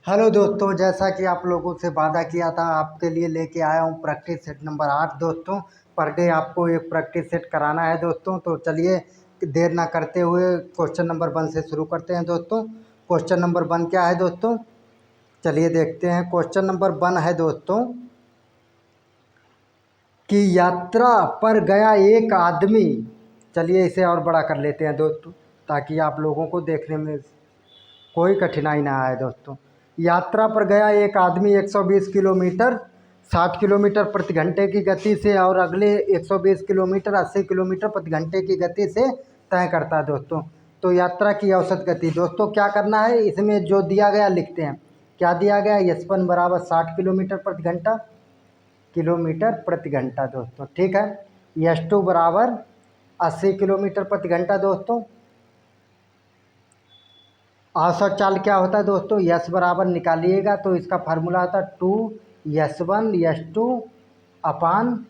Hello दोस्तों, जैसा कि आप लोगों से वादा किया था आपके लिए लेके आया हूँ प्रैक्टिस सेट नंबर 8 दोस्तों। पर डे आपको एक प्रैक्टिस सेट कराना है दोस्तों। तो चलिए देर ना करते हुए क्वेश्चन नंबर 1 से शुरू करते हैं दोस्तों। क्वेश्चन नंबर 1 क्या है दोस्तों, चलिए देखते हैं। क्वेश्चन नंबर 1 है दोस्तों कि यात्रा पर गया एक आदमी, चलिए इसे और बड़ा कर लेते हैं दोस्तों ताकि आप लोगों को देखने में कोई कठिनाई ना आए दोस्तों। यात्रा पर गया एक आदमी 120 किलोमीटर 60 किलोमीटर प्रति घंटे की गति से और अगले 120 किलोमीटर 80 किलोमीटर प्रति घंटे की गति से तय करता है दोस्तों। तो यात्रा की औसत गति दोस्तों क्या करना है, इसमें जो दिया गया लिखते हैं। क्या दिया गया, यस1 बराबर 60 किलोमीटर प्रति घंटा दोस्तों। ठीक है, यस2 बराबर 80 किलोमीटर प्रति घंटा दोस्तों। औसत चाल क्या होता है दोस्तों, यस बराबर निकालिएगा तो इसका फार्मूला होता है 2s1 s2 अपान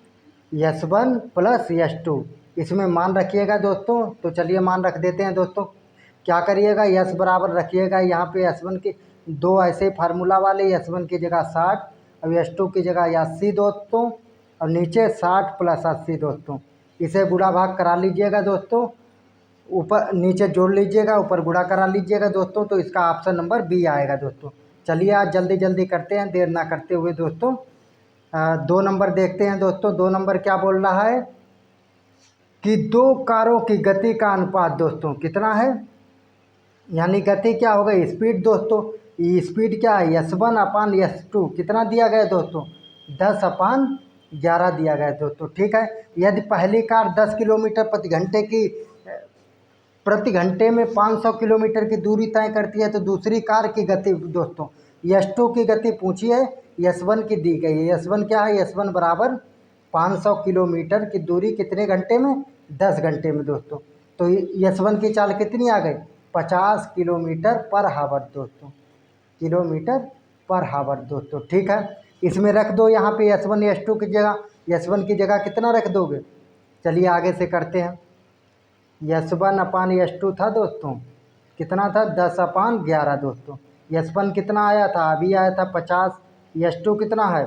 s1 प्लस s2। इसमें मान रखिएगा दोस्तों। तो चलिए मान रख देते हैं दोस्तों। क्या करिएगा, यस बराबर रखिएगा यहाँ पे s1 की दो ऐसे फार्मूला वाले, s1 की जगह 60 और s2 की जगह 80 दोस्तों, और नीचे 60 प्लस 80 दोस्तों। इसे गुणा भाग करा लीजिएगा दोस्तों, ऊपर नीचे जोड़ लीजिएगा, ऊपर गुणा करा लीजिएगा दोस्तों। तो इसका ऑप्शन नंबर बी आएगा दोस्तों। चलिए आज जल्दी जल्दी करते हैं देर ना करते हुए दोस्तों। 2 नंबर देखते हैं दोस्तों। 2 नंबर क्या बोल रहा है कि दो कारों की गति का अनुपात दोस्तों कितना है, यानी गति क्या होगा, स्पीड दोस्तों। ये स्पीड क्या है, s1 अपान s2 कितना दिया गया दोस्तों, 10/11 दिया गया दोस्तों। ठीक है, यदि पहली कार 10 किलोमीटर प्रति घंटे में 500 किलोमीटर की दूरी तय करती है, तो दूसरी कार की गति दोस्तों यस2 की गति पूछी है, यस1 की दी गई है। यस1 क्या है, यस1 बराबर 500 किलोमीटर की दूरी कितने घंटे में, 10 घंटे में दोस्तों। तो यस1 की चाल कितनी आ गई, 50 किलोमीटर पर हावर दोस्तों, किलोमीटर पर हावर दोस्तों। ठीक है, इसमें रख दो यहाँ पे यस1 यस2 की जगह, यस1 की जगह कितना रख दोगे। चलिए आगे से करते हैं। यस1 अपान यस2 था दोस्तों, कितना था, 10/11 दोस्तों। यस1 कितना आया था, अभी आया था 50। यस2 कितना है,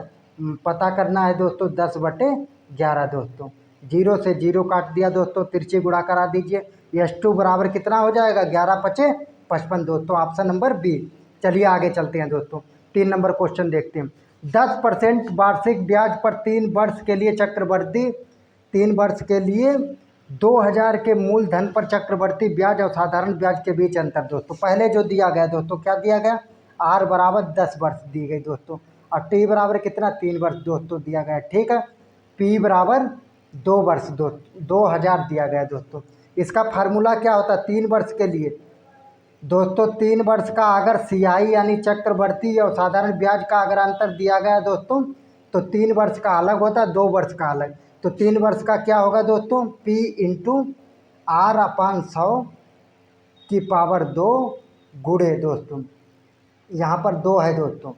पता करना है दोस्तों, 10/11 दोस्तों। जीरो से जीरो काट दिया दोस्तों, तिरछी गुणा करा दीजिए। यस2 बराबर कितना हो जाएगा, 11×5 = 55 दोस्तों, ऑप्शन नंबर बी। चलिए आगे चलते हैं दोस्तों। 3 नंबर क्वेश्चन देखते हैं। 10% वार्षिक ब्याज पर 3 वर्ष के लिए चक्रवृद्धि, 3 वर्ष के लिए 2000 के मूलधन पर चक्रवर्ती ब्याज और साधारण ब्याज के बीच अंतर दोस्तों। पहले जो दिया गया दोस्तों, क्या दिया गया, आर बराबर 10 वर्ष दी गई दोस्तों, और टी बराबर कितना, 3 वर्ष दोस्तों दिया गया। ठीक है, पी बराबर 2 वर्ष 2000 दिया गया दोस्तों। इसका फार्मूला क्या होता है 3 वर्ष के लिए दोस्तों, 3 वर्ष का अगर सियाई यानी चक्रवर्ती और साधारण ब्याज का अगर अंतर दिया गया दोस्तों, तो 3 वर्ष का अलग होता है, 2 वर्ष का अलग। तो 3 वर्ष का क्या होगा दोस्तों, P इंटू R/100 की पावर 2 गुणे दोस्तों, यहाँ पर 2 है दोस्तों,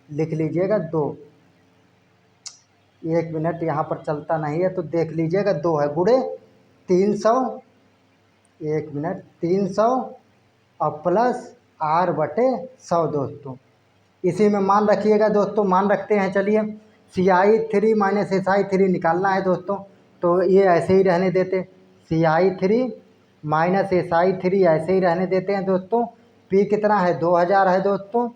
लिख लीजिएगा 2। 1 मिनट यहाँ पर चलता नहीं है तो देख लीजिएगा, 2 है, गुणे 300, 1 मिनट, 300 और प्लस R/100 दोस्तों। इसी में मान रखिएगा दोस्तों, मान रखते हैं। चलिए CI3 माइनस SI3 निकालना है दोस्तों, तो ये ऐसे ही रहने देते, CI3 माइनस SI3 ऐसे ही रहने देते हैं दोस्तों। P कितना है, 2000 है दोस्तों,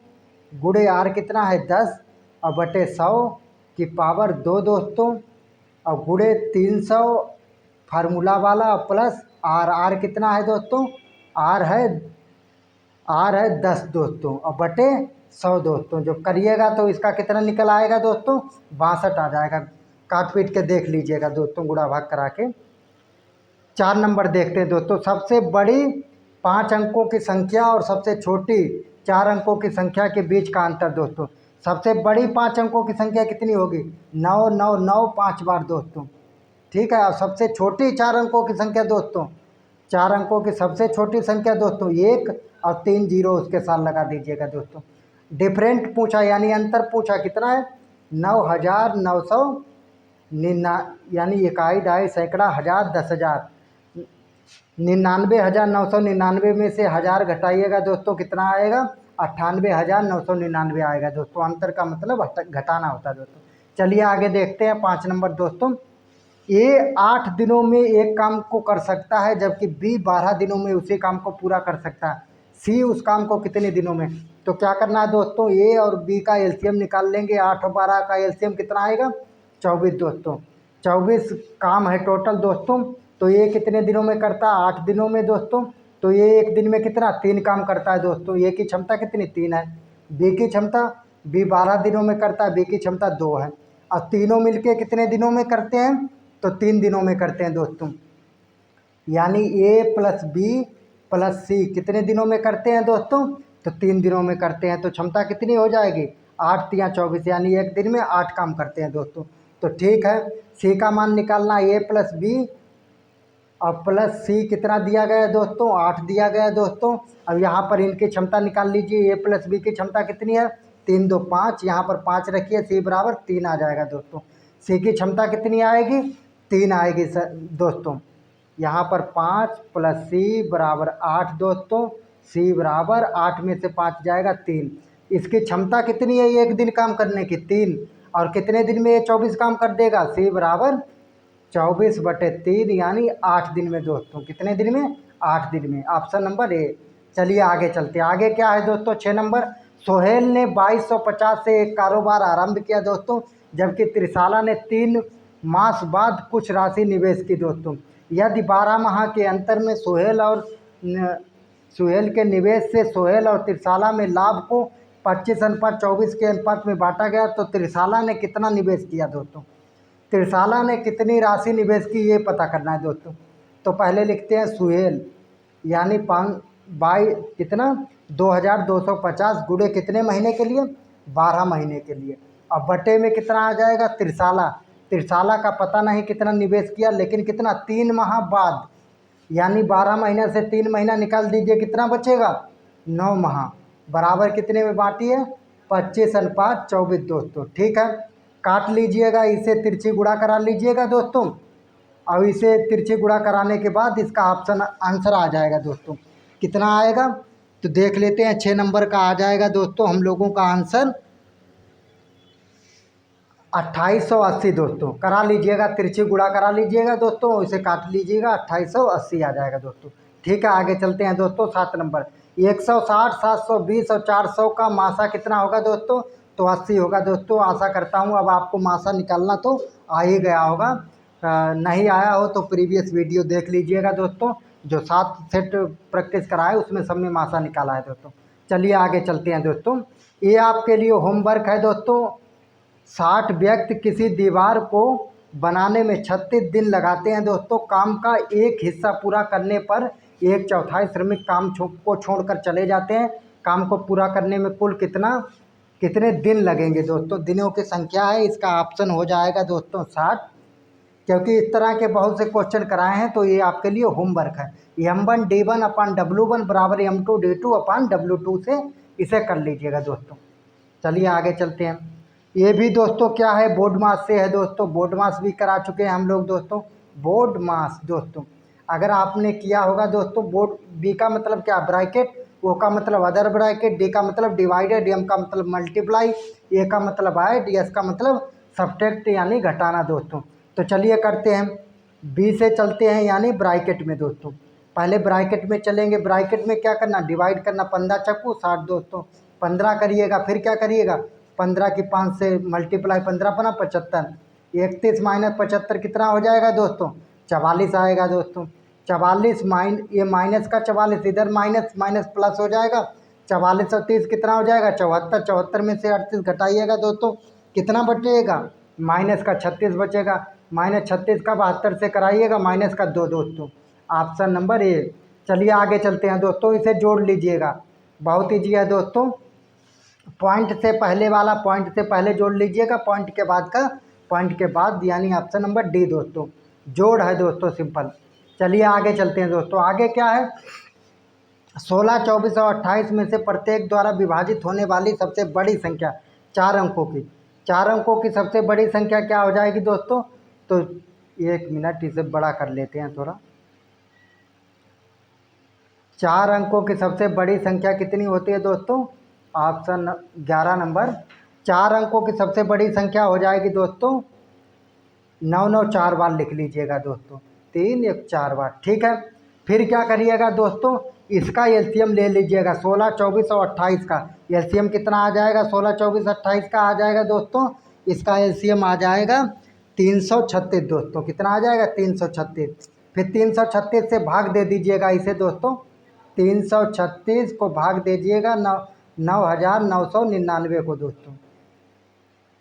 गुणे R कितना है, 10 और बटे 100 की पावर 2 दोस्तों, और गुणे 300 फार्मूला वाला प्लस R कितना है दोस्तों, R है 10 दोस्तों, और बटे 100 दोस्तों। जो करिएगा तो इसका कितना निकल आएगा दोस्तों, 62 आ जाएगा। काट पीट के देख लीजिएगा दोस्तों, गुणा भाग करा के। 4 नंबर देखते हैं दोस्तों। सबसे बड़ी 5 अंकों की संख्या और सबसे छोटी 4 अंकों की संख्या के बीच का अंतर दोस्तों। सबसे बड़ी 5 अंकों की संख्या कितनी होगी, 9 9 9 5 बार दोस्तों। ठीक है, और सबसे छोटी 4 अंकों की संख्या दोस्तों, 4 अंकों की सबसे छोटी संख्या दोस्तों 1 और 3 जीरो उसके साथ लगा दीजिएगा दोस्तों। डिफरेंट पूछा यानी अंतर पूछा, कितना है, 9999 यानी इकाई दहाई सैकड़ा हज़ार 10,000, 99,999 में से 1000 घटाइएगा दोस्तों, कितना आएगा, 98,999 आएगा दोस्तों। अंतर का मतलब घटाना होता है दोस्तों। चलिए आगे देखते हैं 5 नंबर दोस्तों। ए 8 दिनों में एक काम को कर सकता है जबकि बी 12 दिनों में उसी काम को पूरा कर सकता है। सी उस काम को कितने दिनों में? तो क्या करना है दोस्तों, ए और बी का एलसीएम निकाल लेंगे। 8 और 12 का एलसीएम कितना आएगा? 24 दोस्तों। 24 काम है टोटल दोस्तों। तो ये कितने दिनों में करता है? 8 दिनों में दोस्तों। तो ये एक दिन में कितना? 3 काम करता है दोस्तों। ए की क्षमता कितनी? 3 है। बी की क्षमता, बी 12 दिनों में करता है, बी की क्षमता 2 है। और तीनों मिलके कितने दिनों में करते हैं? तो 3 दिनों में करते हैं दोस्तों। यानी ए प्लस बी प्लस सी कितने दिनों में करते हैं दोस्तों? तो 3 दिनों में करते हैं। तो क्षमता कितनी हो जाएगी? 8 तिया 24, यानी एक दिन में 8 काम करते हैं दोस्तों। तो ठीक है, सी का मान निकालना, ए प्लस बी और प्लस सी कितना दिया गया है दोस्तों? 8 दिया गया है दोस्तों। अब यहाँ पर इनकी क्षमता निकाल लीजिए। ए प्लस बी की क्षमता कितनी है? 3 2 5, यहाँ पर 5 रखिए, सी बराबर 3 आ जाएगा दोस्तों। सी की क्षमता कितनी आएगी? 3 आएगी दोस्तों। यहाँ पर 5 प्लस सी बराबर 8 दोस्तों। सी बराबर 8 में से 5 जाएगा 3। इसकी क्षमता कितनी है एक दिन काम करने की? 3। और कितने दिन में ये 24 काम कर देगा? सी बराबर 24/3 यानी 8 दिन में दोस्तों। कितने दिन में? 8 दिन में। Option number A. चलिए आगे चलते हैं। आगे क्या है दोस्तों? 6 नंबर। सोहेल ने 2250 से एक कारोबार आरंभ किया दोस्तों, जबकि त्रिशाला ने 3 मास बाद कुछ राशि निवेश की दोस्तों। यदि 12 माह के अंतर में सोहेल के निवेश से सोहेल और त्रिशाला में लाभ को 25:24 के अनुपात में बांटा गया तो त्रिशाला ने कितना निवेश किया दोस्तों? त्रिशाला ने कितनी राशि निवेश की, ये पता करना है दोस्तों। तो पहले लिखते हैं सुहेल, यानी 5 बाई कितना 2250 गुणे कितने महीने के लिए? 12 महीने के लिए। अब बटे में कितना आ जाएगा? त्रिशाला। त्रिशाला का पता नहीं कितना निवेश किया, लेकिन कितना? 3 माह बाद, यानी 12 महीने से 3 महीना निकाल दीजिए, कितना बचेगा? 9 माह। बराबर कितने में बांटी है? 25:24 दोस्तों। ठीक है, काट लीजिएगा, इसे तिरछी गुणा करा लीजिएगा दोस्तों। अब इसे तिरछी गुणा कराने के बाद इसका ऑप्शन आंसर आ जाएगा दोस्तों। कितना आएगा? तो देख लेते हैं। 6 नंबर का आ जाएगा दोस्तों हम लोगों का आंसर 2880 दोस्तों। करा लीजिएगा, तिरछी गुणा करा लीजिएगा दोस्तों, इसे काट लीजिएगा, 2880 आ जाएगा दोस्तों। ठीक है, आगे चलते हैं दोस्तों। 7 नंबर। 160, 720 और 400 का मासा कितना होगा दोस्तों? तो 80 होगा दोस्तों। आशा करता हूँ अब आपको मासा निकालना तो आ ही गया होगा। नहीं आया हो तो प्रीवियस वीडियो देख लीजिएगा दोस्तों, जो 7 सेट प्रैक्टिस कराए उसमें सब में मासा निकाला है दोस्तों। चलिए आगे चलते हैं दोस्तों। ये आपके लिए होमवर्क है दोस्तों। 60 व्यक्ति किसी दीवार को बनाने में 36 दिन लगाते हैं दोस्तों। काम का एक हिस्सा पूरा करने पर 1/4 श्रमिक काम को छोड़कर चले जाते हैं। काम को पूरा करने में कुल कितने दिन लगेंगे दोस्तों? दिनों की संख्या है, इसका ऑप्शन हो जाएगा दोस्तों 60। क्योंकि इस तरह के बहुत से क्वेश्चन कराए हैं तो ये आपके लिए होमवर्क है। M1 D1 अपान W1 बराबर M2 D2 अपान W2 से इसे कर लीजिएगा दोस्तों। चलिए आगे चलते हैं। ये भी दोस्तों क्या है? बोर्ड मास से है दोस्तों। बोर्ड मास भी करा चुके हैं हम लोग दोस्तों। बोर्ड मास दोस्तों अगर आपने किया होगा दोस्तों, बोर्ड बी का मतलब क्या? ब्रैकेट, ओ का मतलब अदर ब्रैकेट, डी का मतलब डिवाइडेड, एम का मतलब मल्टीप्लाई, ए का मतलब ऐड, एस का मतलब सब्ट्रैक्ट यानी घटाना दोस्तों। तो चलिए करते हैं। बी से चलते हैं, यानी ब्रैकेट में दोस्तों। पहले ब्रैकेट में चलेंगे। ब्रैकेट में क्या करना? डिवाइड करना। 15 चक्कू 60 दोस्तों। 15 करिएगा, फिर क्या करिएगा? 15 की 5 से मल्टीप्लाई, 15 पना 75। 31 माइनस 75 कितना हो जाएगा दोस्तों? 44 आएगा दोस्तों। 44 ये माइनस का 44, इधर माइनस माइनस प्लस हो जाएगा। 44 और 30 कितना हो जाएगा? 74। 74 में से 38 घटाइएगा दोस्तों, कितना बचेगा? माइनस का 36 बचेगा। माइनस 36 का 72 से कराइएगा, माइनस का 2 दोस्तों। Option number A. चलिए आगे चलते हैं दोस्तों, इसे जोड़ लीजिएगा, बहुत ईजी है दोस्तों। पॉइंट से पहले वाला पॉइंट से पहले जोड़ लीजिएगा, पॉइंट के बाद का पॉइंट के बाद, यानी ऑप्शन नंबर डी दोस्तों। जोड़ है दोस्तों, सिंपल। चलिए आगे चलते हैं दोस्तों। आगे क्या है? 16, 24 और 28 में से प्रत्येक द्वारा विभाजित होने वाली सबसे बड़ी संख्या 4 अंकों की। 4 अंकों की सबसे बड़ी संख्या क्या हो जाएगी दोस्तों? तो 1 मिनट, इसे बड़ा कर लेते हैं थोड़ा। 4 अंकों की सबसे बड़ी संख्या कितनी होती है दोस्तों? Option 11 number. 4 अंकों की सबसे बड़ी संख्या हो जाएगी दोस्तों 9 9 4 बार लिख लीजिएगा दोस्तों, 3 1 4 बार, ठीक है। फिर क्या करिएगा दोस्तों, इसका एलसीएम ले लीजिएगा 16 24 और 28 का एलसीएम कितना आ जाएगा, 16 24 28 का आ जाएगा दोस्तों, इसका एलसीएम आ जाएगा 336 दोस्तों, कितना आ जाएगा 336। फिर 336 से भाग दे दीजिएगा इसे दोस्तों, 336 को भाग दीजिएगा 9,999 को दोस्तों,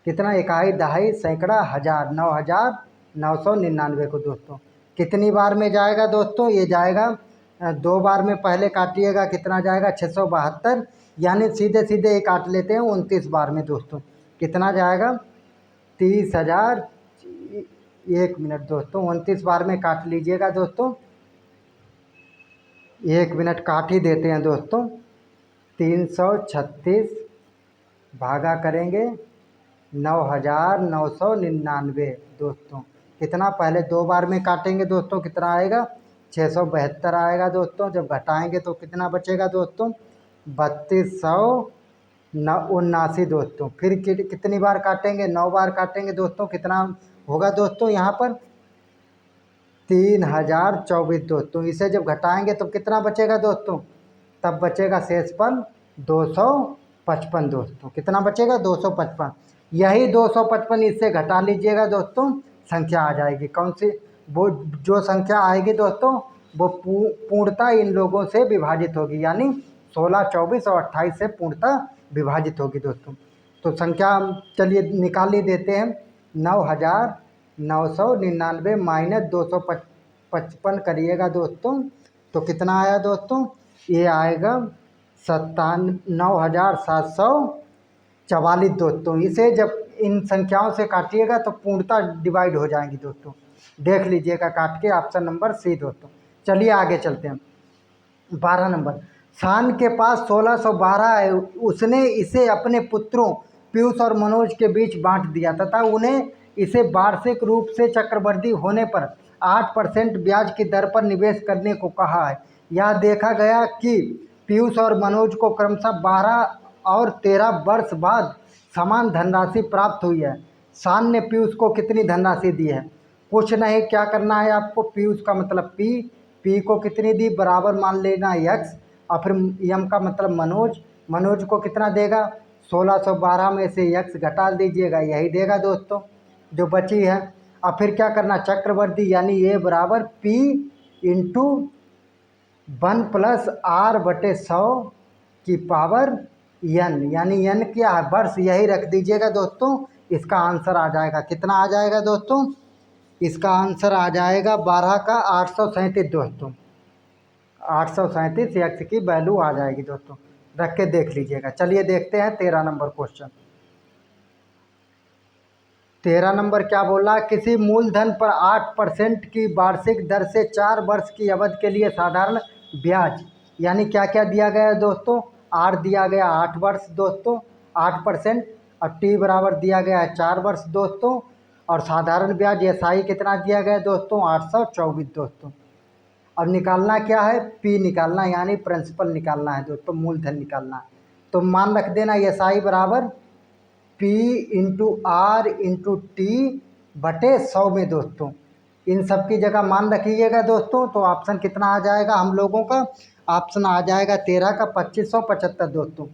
कितना, इकाई दहाई सैकड़ा हज़ार, 9,999 को दोस्तों। कितनी बार में जाएगा दोस्तों, ये जाएगा 2 बार में, पहले काटिएगा कितना जाएगा 672, यानी सीधे सीधे ये काट लेते हैं 29 बार में दोस्तों, कितना जाएगा 30,000। 1 मिनट दोस्तों, 29 बार में काट लीजिएगा दोस्तों, 1 मिनट काट ही देते हैं दोस्तों। 336 भागा करेंगे 9,999 दोस्तों, कितना, पहले 2 बार में काटेंगे दोस्तों, कितना आएगा 672 आएगा दोस्तों। जब घटाएंगे तो कितना बचेगा दोस्तों 3279 दोस्तों। फिर कितनी बार काटेंगे, 9 बार काटेंगे दोस्तों, कितना होगा दोस्तों यहाँ पर 3024 दोस्तों। इसे जब घटाएंगे तो कितना बचेगा दोस्तों, तब बचेगा शेषफल 255 दोस्तों, कितना बचेगा 255। यही 255 इससे घटा लीजिएगा दोस्तों, संख्या आ जाएगी कौन सी, वो जो संख्या आएगी दोस्तों वो पूर्णतः इन लोगों से विभाजित होगी, यानी 16 24 और 28 से पूर्णतः विभाजित होगी दोस्तों। तो संख्या चलिए निकाल ही देते हैं, 9,999 माइनस 255 करिएगा दोस्तों, तो कितना आया दोस्तों, ये आएगा 9,744 दोस्तों। इसे जब इन संख्याओं से काटिएगा तो पूर्णतः डिवाइड हो जाएंगी दोस्तों, देख लीजिएगा काट के, ऑप्शन नंबर सी दोस्तों। चलिए आगे चलते हैं। 12 नंबर, शान के पास 1612 है, उसने इसे अपने पुत्रों पीयूष और मनोज के बीच बांट दिया तथा उन्हें इसे वार्षिक रूप से चक्रवृद्धि होने पर 8% ब्याज की दर पर निवेश करने को कहा है। यह देखा गया कि पीयूष और मनोज को क्रमशः 12 और 13 वर्ष बाद समान धनराशि प्राप्त हुई है। शान ने पीयूष को कितनी धनराशि दी है, कुछ नहीं, क्या करना है आपको, पीयूष का मतलब पी को कितनी दी बराबर मान लेना x, और फिर यम का मतलब मनोज को कितना देगा 1612 में से x घटा दीजिएगा, यही देगा दोस्तों जो बची है। और फिर क्या करना, चक्रवर्ती यानी ये बराबर p इंटू 1 प्लस r बटे 100 की पावर n, यानी n क्या है वर्ष, यही रख दीजिएगा दोस्तों, इसका आंसर आ जाएगा, कितना आ जाएगा दोस्तों, इसका आंसर आ जाएगा 12 का 837 दोस्तों, 837 x की वैल्यू आ जाएगी दोस्तों, रख के देख लीजिएगा। चलिए देखते हैं 13 नंबर क्वेश्चन। 13 नंबर क्या बोला, किसी मूलधन पर 8% की वार्षिक दर से 4 वर्ष की अवधि के लिए साधारण ब्याज, यानी क्या क्या दिया गया है दोस्तों, आर दिया गया 8 वर्ष दोस्तों 8%, और टी बराबर दिया गया है 4 वर्ष दोस्तों, और साधारण ब्याज एसआई कितना दिया गया है दोस्तों 824 दोस्तों। और निकालना क्या है, पी निकालना, यानी प्रिंसिपल निकालना है दोस्तों, मूलधन निकालना है। तो मान रख देना एसआई बराबर P into R into T बटे 100 में दोस्तों, इन सब की जगह मान रखिएगा दोस्तों। तो ऑप्शन कितना आ जाएगा हम लोगों का, ऑप्शन आ जाएगा 13 का 2575 दोस्तों,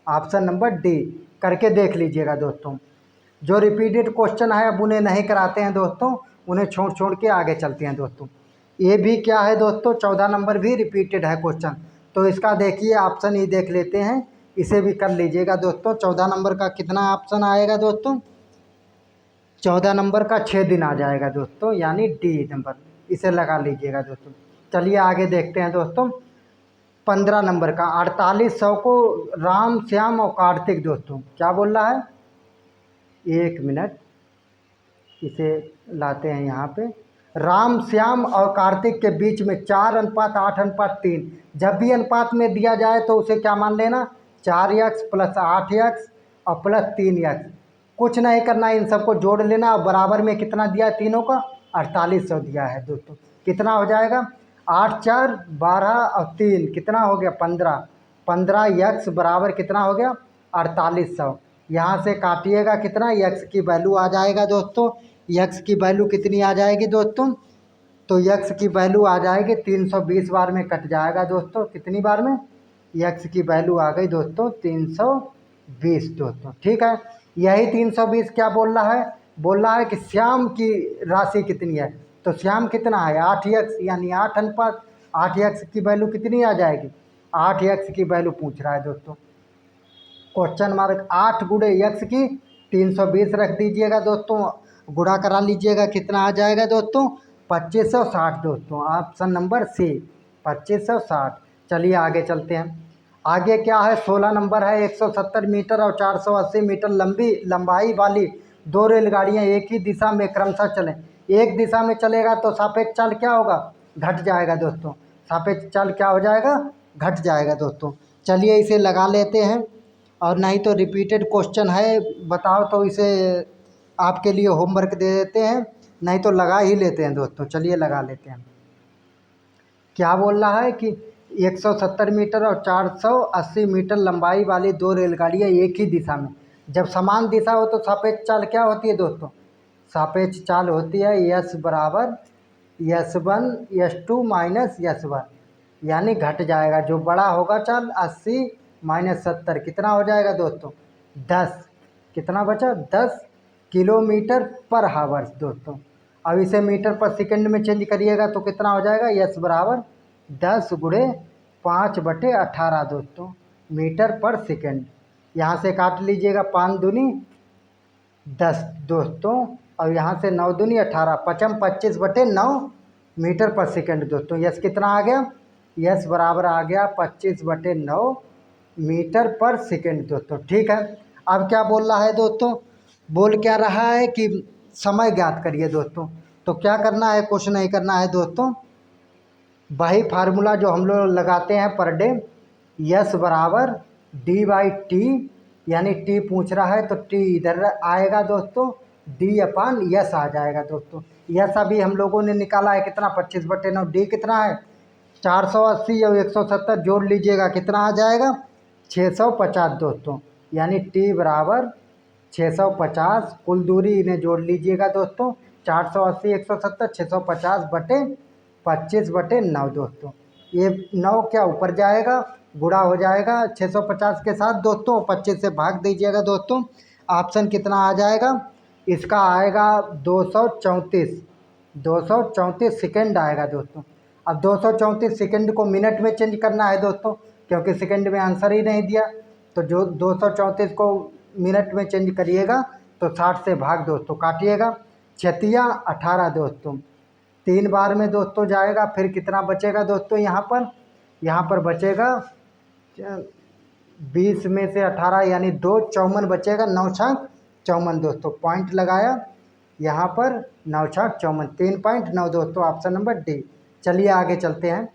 ऑप्शन नंबर डी, करके देख लीजिएगा दोस्तों। जो रिपीटेड क्वेश्चन है अब उन्हें नहीं कराते हैं दोस्तों, उन्हें छोड़ के आगे चलते हैं दोस्तों। ये भी क्या है दोस्तों, 14 नंबर भी रिपीटेड है क्वेश्चन, तो इसका देखिए ऑप्शन ही देख लेते हैं, इसे भी कर लीजिएगा दोस्तों। 14 नंबर का कितना ऑप्शन आएगा दोस्तों, 14 नंबर का 6 दिन आ जाएगा दोस्तों, यानी डी नंबर, इसे लगा लीजिएगा दोस्तों। चलिए आगे देखते हैं दोस्तों। 15 नंबर का 4800 को राम श्याम और कार्तिक दोस्तों क्या बोल रहा है, 1 मिनट इसे लाते हैं यहाँ पे। राम श्याम और कार्तिक के बीच में 4:8:3, जब भी अनुपात में दिया जाए तो उसे क्या मान लेना, 4x प्लस 8x और प्लस 3x, कुछ नहीं करना, इन सबको जोड़ लेना, और बराबर में कितना दिया तीनों का 4800 दिया है दोस्तों, कितना हो जाएगा 8 4 12 और 3 कितना हो गया 15, 15x बराबर कितना हो गया 4800। यहाँ से काटिएगा कितना, x की वैल्यू आ जाएगा दोस्तों, x की वैल्यू कितनी आ जाएगी दोस्तों, तो x की वैल्यू आ जाएगी 320 बार में कट जाएगा दोस्तों। कितनी बार में, x की वैल्यू आ गई दोस्तों 320 दोस्तों। ठीक है, यही 320 क्या बोल रहा है, बोल रहा है कि श्याम की राशि कितनी है। तो श्याम कितना है 8x, यानी 8 अनुपात 8x की वैल्यू कितनी आ जाएगी, 8x की वैल्यू पूछ रहा है दोस्तों। क्वेश्चन मार्क 8 गुणे x की 320 रख दीजिएगा दोस्तों, गुणा करा लीजिएगा, कितना आ जाएगा दोस्तों 2560 दोस्तों। Option number C 2560। चलिए आगे चलते हैं। आगे क्या है, 16 नंबर है। 170 मीटर और 480 मीटर लंबाई वाली दो रेलगाड़ियां एक ही दिशा में क्रमशः चलें। एक दिशा में चलेगा तो सापेक्ष चाल क्या होगा, घट जाएगा दोस्तों। सापेक्ष चाल क्या हो जाएगा, घट जाएगा दोस्तों। चलिए इसे लगा लेते हैं, और नहीं तो रिपीटेड क्वेश्चन है, बताओ तो इसे आपके लिए होमवर्क दे देते हैं, नहीं तो लगा ही लेते हैं दोस्तों। चलिए लगा लेते हैं। क्या बोल रहा है कि 170 मीटर और 480 मीटर लंबाई वाली दो रेलगाड़ियाँ एक ही दिशा में, जब समान दिशा हो तो सापेक्ष चाल क्या होती है दोस्तों, सापेक्ष चाल होती है यस बराबर S1 S2 माइनस S1, यानी घट जाएगा। जो बड़ा होगा चाल 80 माइनस 70 कितना हो जाएगा दोस्तों 10, कितना बचा 10 किलोमीटर पर हावर्स दोस्तों। अब इसे मीटर पर सेकंड में चेंज करिएगा तो कितना हो जाएगा, यस बराबर 10 गुणे 5/18 दोस्तों मीटर पर सेकंड। यहाँ से काट लीजिएगा 5 दूनी 10 दोस्तों, और यहाँ से 9 दूनी 18, 25/9 मीटर पर सेकंड दोस्तों। यस कितना आ गया, यस बराबर आ गया 25/9 मीटर पर सेकंड दोस्तों। ठीक है, अब क्या बोल रहा है दोस्तों, बोल क्या रहा है कि समय ज्ञात करिए दोस्तों। तो क्या करना है, कुछ नहीं करना है दोस्तों, वही फार्मूला जो हम लोग लगाते हैं पर डे, यस बराबर D/T, यानी टी पूछ रहा है तो टी इधर आएगा दोस्तों, D/, यस आ जाएगा दोस्तों। यस अभी हम लोगों ने निकाला है कितना 25/9, डी कितना है 480 और 170 जोड़ लीजिएगा कितना आ जाएगा 650 दोस्तों, यानी टी बराबर 650। कुल दूरी इन्हें जोड़ लीजिएगा दोस्तों, 480 170 650/25/9 दोस्तों। ये 9 क्या ऊपर जाएगा, गुणा हो जाएगा 650 के साथ दोस्तों, 25 से भाग दीजिएगा दोस्तों। ऑप्शन कितना आ जाएगा, इसका आएगा 234 सेकंड आएगा दोस्तों। अब 234 सेकंड को मिनट में चेंज करना है दोस्तों, क्योंकि सेकंड में आंसर ही नहीं दिया, तो जो 234 को मिनट में चेंज करिएगा तो 60 से भाग दोस्तों, काटिएगा 6×18 दोस्तों, 3 बार में दोस्तों जाएगा। फिर कितना बचेगा दोस्तों, यहाँ पर बचेगा 20 में से 18 यानी 2, 54 बचेगा, 9×54 दोस्तों, पॉइंट लगाया यहाँ पर 9×54, 3.9 दोस्तों, ऑप्शन नंबर डी। चलिए आगे चलते हैं।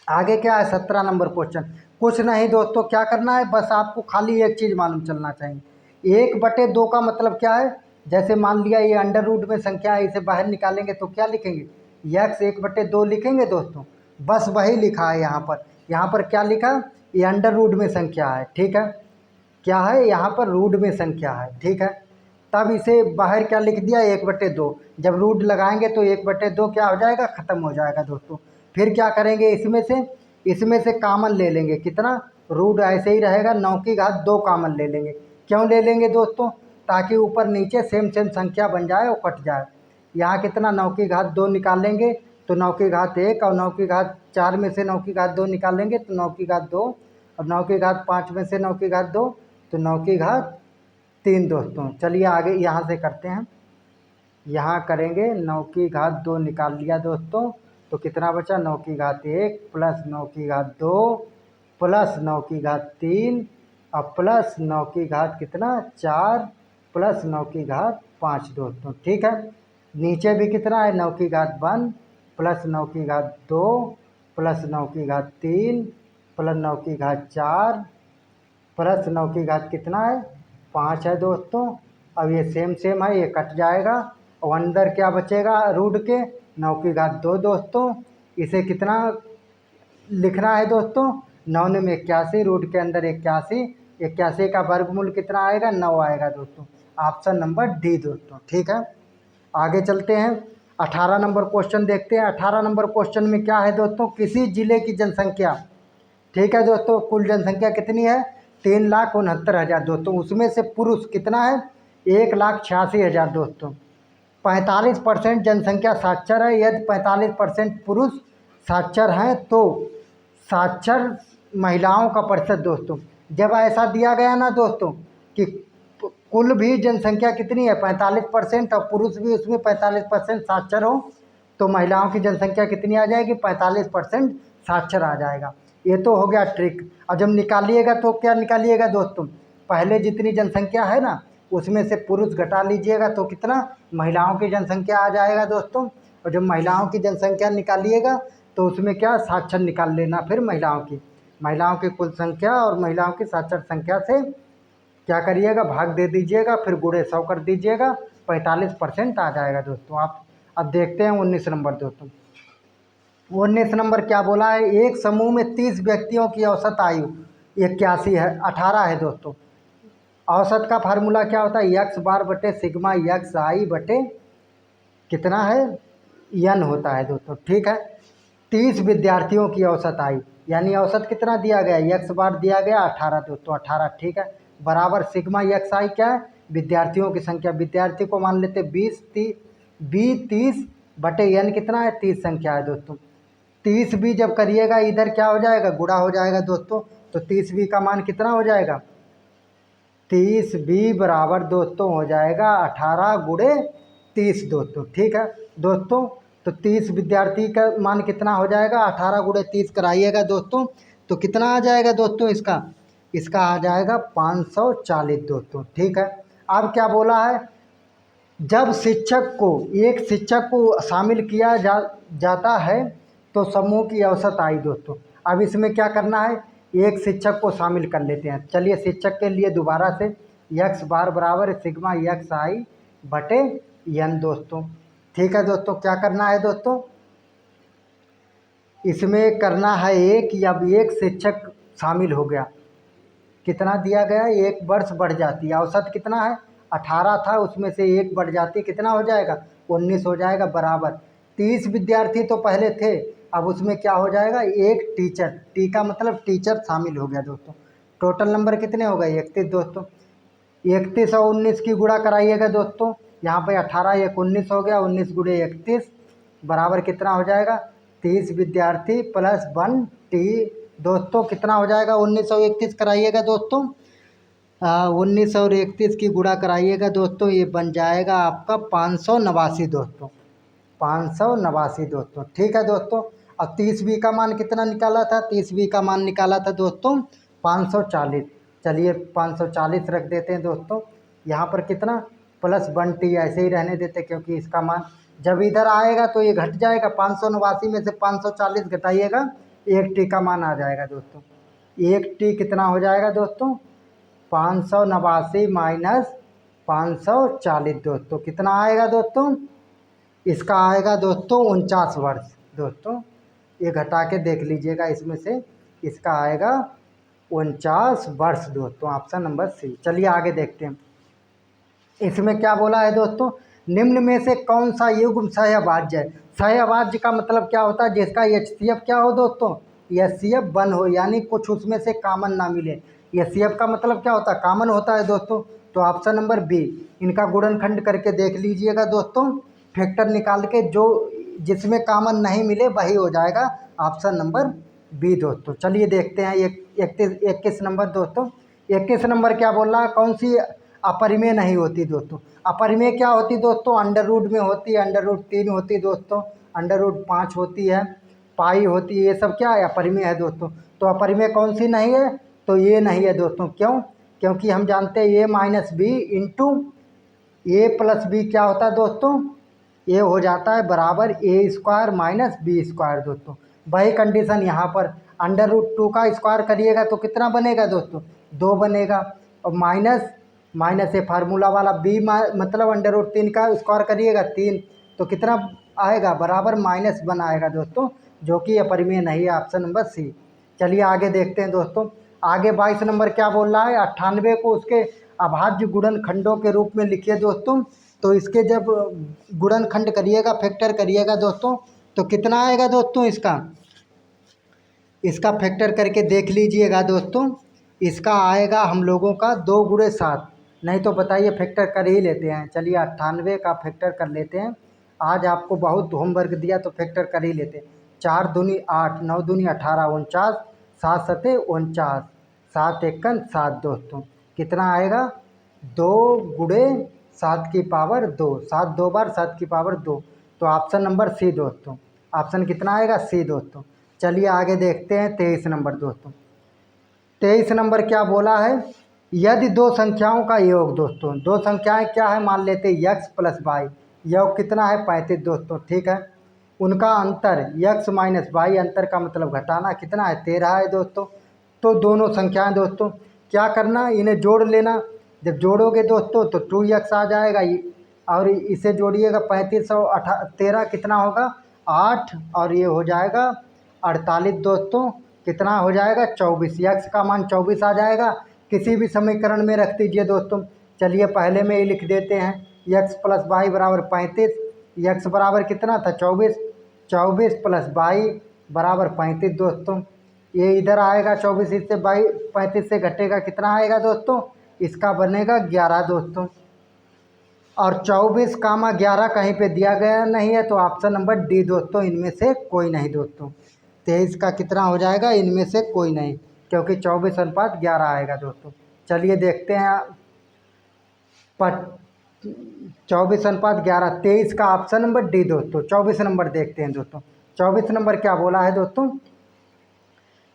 आगे क्या है 17 नंबर क्वेश्चन, कुछ नहीं दोस्तों, क्या करना है, बस आपको खाली एक चीज़ मालूम चलना चाहिए। 1/2 का मतलब क्या है, जैसे मान लिया ये अंडर रूट में संख्या है, इसे बाहर निकालेंगे तो क्या लिखेंगे, यक्स 1/2 लिखेंगे दोस्तों। बस वही लिखा है यहाँ पर क्या लिखा, ये अंडर रूट में संख्या है। ठीक है, क्या है यहाँ पर रूट में संख्या है। ठीक है, तब इसे बाहर क्या लिख दिया 1/2, जब रूट लगाएंगे तो 1/2 क्या हो जाएगा, ख़त्म हो जाएगा दोस्तों। फिर क्या करेंगे, इसमें से कामन ले लेंगे, कितना, रूट ऐसे ही रहेगा, 9 की घात 2 कामन ले लेंगे। क्यों ले लेंगे दोस्तों, ताकि ऊपर नीचे सेम संख्या बन जाए और कट जाए। यहाँ कितना 9 की घात 2 निकाल लेंगे तो 9 की घात 1, और 9 की घात 4 में से 9 की घात 2 निकाल लेंगे तो 9 की घात 2, और 9 की घात 5 में से 9 की घात 2 तो 9 की घात 3 दोस्तों। चलिए आगे यहाँ से करते हैं, यहाँ करेंगे 9 की घात 2 निकाल लिया दोस्तों, तो कितना बचा 9 की घात 1 प्लस 9 की घात 2 प्लस 9 की घात 3 और प्लस 9 की घात कितना 4 प्लस 9 की घात 5 दोस्तों। ठीक है, नीचे भी कितना है 9 की घात 1 प्लस 9 की घात 2 प्लस 9 की घात 3 प्लस 9 की घात 4 प्लस 9 की घात कितना है 5 है दोस्तों। अब ये सेम है, ये कट जाएगा और अंदर क्या बचेगा रूट के 9 की घात 2 दोस्तों। इसे कितना लिखना है दोस्तों, 9 में 81, रूट के अंदर 81, 81 का वर्गमूल कितना आएगा? 9 आएगा दोस्तों। ऑप्शन नंबर डी दोस्तों। ठीक है, आगे चलते हैं। 18 नंबर क्वेश्चन देखते हैं। 18 नंबर क्वेश्चन में क्या है दोस्तों? किसी जिले की जनसंख्या, ठीक है दोस्तों, कुल जनसंख्या कितनी है? 3,69,000 दोस्तों। उसमें से पुरुष कितना है? 1,86,000 दोस्तों। 45% जनसंख्या साक्षर है। यदि 45% पुरुष साक्षर हैं तो साक्षर महिलाओं का प्रतिशत दोस्तों, जब ऐसा दिया गया ना दोस्तों कि कुल भी जनसंख्या कितनी है? 45% और पुरुष भी उसमें 45% साक्षर हो, तो महिलाओं की जनसंख्या कितनी आ जाएगी? 45% साक्षर आ जाएगा। ये तो हो गया ट्रिक। और जब निकालिएगा तो क्या निकालिएगा दोस्तों? पहले जितनी जनसंख्या है ना उसमें से पुरुष घटा लीजिएगा तो कितना? महिलाओं की जनसंख्या आ जाएगा दोस्तों। और जब महिलाओं की जनसंख्या निकालिएगा तो उसमें क्या? साक्षर निकाल लेना फिर महिलाओं की कुल संख्या और महिलाओं की साक्षर संख्या से क्या करिएगा? भाग दे दीजिएगा, फिर गुणे 100 कर दीजिएगा, 45% आ जाएगा दोस्तों। आप अब देखते हैं 19 नंबर दोस्तों। 19 नंबर क्या बोला है? एक समूह में 30 व्यक्तियों की औसत आयु 81 है, 18 है दोस्तों। औसत का फार्मूला क्या होता है? यक्स बार बटे सिग्मा यक्स आई बटे कितना है? यन होता है दोस्तों। ठीक है, 30 विद्यार्थियों की औसत आयु, यानी औसत कितना दिया गया? यक्स बार दिया गया 18 दोस्तों, 18। ठीक है, बराबर सिग्मा यक्स आई क्या है? विद्यार्थियों की संख्या। विद्यार्थी को मान लेते 20, 30 बटे एन कितना है? 30 संख्या है दोस्तों। 30 भी जब करिएगा इधर क्या हो जाएगा? गुणा हो जाएगा दोस्तों। तो 30 भी का मान कितना हो जाएगा? 30 भी बराबर दोस्तों हो जाएगा 18 गुणे 30 दोस्तों। ठीक है दोस्तों, तो 30 विद्यार्थी का मान कितना हो जाएगा? 18 गुणे 30 कराइएगा दोस्तों, तो कितना आ जाएगा दोस्तों? इसका आ जाएगा 540 दोस्तों। ठीक है, अब क्या बोला है? जब एक शिक्षक को शामिल किया जाता है तो समूह की औसत आयु दोस्तों। अब इसमें क्या करना है? एक शिक्षक को शामिल कर लेते हैं। चलिए शिक्षक के लिए दोबारा से यक्स बार बराबर सिग्मा यक्स आई बटे एन दोस्तों। ठीक है दोस्तों, क्या करना है दोस्तों? इसमें करना है अब एक शिक्षक शामिल हो गया, कितना दिया गया? 1 वर्ष बढ़ जाती है। औसत कितना है? 18 था, उसमें से 1 बढ़ जाती, कितना हो जाएगा? 19 हो जाएगा बराबर। 30 विद्यार्थी तो पहले थे, अब उसमें क्या हो जाएगा? एक टीचर, टी का मतलब टीचर शामिल हो गया दोस्तों। टोटल नंबर कितने हो गए? 31 दोस्तों। 31 और 19 की गुणा कराइएगा दोस्तों। यहाँ पे 18 1 19 हो गया, 19 गुणे 31 बराबर कितना हो जाएगा? 30 विद्यार्थी प्लस 1 टी दोस्तों, कितना हो जाएगा? 19 और 31 कराइएगा दोस्तों। 19 और 31 की गुणा कराइएगा दोस्तों, ये बन जाएगा आपका 589 दोस्तों, 589 दोस्तों। ठीक है दोस्तों, अब 30 का मान कितना निकाला था? 30 का मान निकाला था दोस्तों 540। चलिए 540 रख देते हैं दोस्तों। यहाँ पर कितना? प्लस 1 टी ऐसे ही रहने देते, क्योंकि इसका मान जब इधर आएगा तो ये घट जाएगा। 589 में से 540 घटाइएगा, 1 टी का मान आ जाएगा दोस्तों। 1 टी कितना हो जाएगा दोस्तों? 589 माइनस 540 दोस्तों, कितना आएगा दोस्तों? इसका आएगा दोस्तों 49 वर्ष दोस्तों। ये घटा के देख लीजिएगा, इसमें से इसका आएगा 49 वर्ष दोस्तों। Option number C. चलिए आगे देखते हैं। इसमें क्या बोला है दोस्तों? निम्न में से कौन सा युग्म सहअभाज्य है? सहअभाज्य का मतलब क्या होता है? जिसका HCF क्या हो दोस्तों? HCF 1 हो, यानी कुछ उसमें से कामन ना मिले। HCF का मतलब क्या होता है? कामन होता है दोस्तों। तो ऑप्शन नंबर बी, इनका गुणनखंड करके देख लीजिएगा दोस्तों, फैक्टर निकाल के जो जिसमें कामन नहीं मिले वही हो जाएगा ऑप्शन नंबर बी दोस्तों। चलिए देखते हैं 21 नंबर दोस्तों। 21 नंबर क्या बोल रहा है? कौन सी अपरिमेय नहीं होती दोस्तों? अपरिमेय क्या होती दोस्तों? अंडर रूट में होती है, अंडर रूट 3 होती दोस्तों, अंडर रूट 5 होती है, पाई होती है, ये सब क्या है? अपरिमेय है दोस्तों। तो अपरिमेय कौन सी नहीं है? तो ये नहीं है दोस्तों। क्यों? क्योंकि हम जानते हैं ए माइनस बी इंटू ए प्लस बी क्या होता है दोस्तों? ये हो जाता है बराबर ए स्क्वायर माइनस बी स्क्वायर दोस्तों। वही कंडीशन यहाँ पर अंडर रूट 2 का स्क्वायर करिएगा तो कितना बनेगा दोस्तों? 2 बनेगा। और माइनस ये फार्मूला वाला बी मतलब अंडर रूट 3 का स्क्वायर करिएगा 3, तो कितना आएगा? बराबर -1 आएगा दोस्तों, जो कि अपरिमेय नहीं है। Option number C. चलिए आगे देखते हैं दोस्तों। आगे 22 नंबर क्या बोल रहा है, 98 को उसके अभाज्य गुणनखंडों के रूप में लिखिए दोस्तों। तो इसके जब गुणनखंड करिएगा, फैक्टर करिएगा दोस्तों, तो कितना आएगा दोस्तों इसका फैक्टर करके देख लीजिएगा दोस्तों। इसका आएगा हम लोगों का 2 × 7। नहीं तो बताइए, फैक्टर कर ही लेते हैं। चलिए 98 का फैक्टर कर लेते हैं। आज आपको बहुत होमवर्क दिया तो फैक्टर कर ही लेते हैं। 4 दूनी 8, 9 दूनी 18, 49, 7 सते 49, 7 एकन 7 दोस्तों। कितना आएगा, 2 × 7 की पावर 2, 7 2 बार 7 की पावर 2। तो ऑप्शन नंबर सी दोस्तों। ऑप्शन कितना आएगा, सी दोस्तों। चलिए आगे देखते हैं 23 नंबर दोस्तों। 23 नंबर क्या बोला है, यदि दो संख्याओं का योग दोस्तों, दो संख्याएं क्या है मान लेते हैं x + y, योग कितना है 35 दोस्तों, ठीक है। उनका अंतर x - y, अंतर का मतलब घटाना, कितना है 13 है दोस्तों। तो दोनों संख्याएं दोस्तों क्या करना, इन्हें जोड़ लेना। जब जोड़ोगे दोस्तों तो 2x आ जाएगा, और इसे जोड़िएगा 35 और 13 कितना होगा 8, और ये हो जाएगा 48 दोस्तों। कितना हो जाएगा 24, x का मान 24 आ जाएगा। किसी भी समीकरण में रख दीजिए दोस्तों। चलिए पहले में ही लिख देते हैं, x + y = 35। x बराबर कितना था 24, 24 + y = 35 दोस्तों। ये इधर आएगा 24, इससे 35 से घटेगा, कितना आएगा दोस्तों, इसका बनेगा 11 दोस्तों। और 24 कामा 11 कहीं पे दिया गया नहीं है, तो ऑप्शन नंबर डी दोस्तों, इनमें से कोई नहीं दोस्तों। 23 का कितना हो जाएगा, इनमें से कोई नहीं, क्योंकि 24:11 आएगा दोस्तों। चलिए देखते हैं 24:11, 23 का ऑप्शन नंबर डी दोस्तों। 24 नंबर देखते हैं दोस्तों। 24 नंबर क्या बोला है दोस्तों,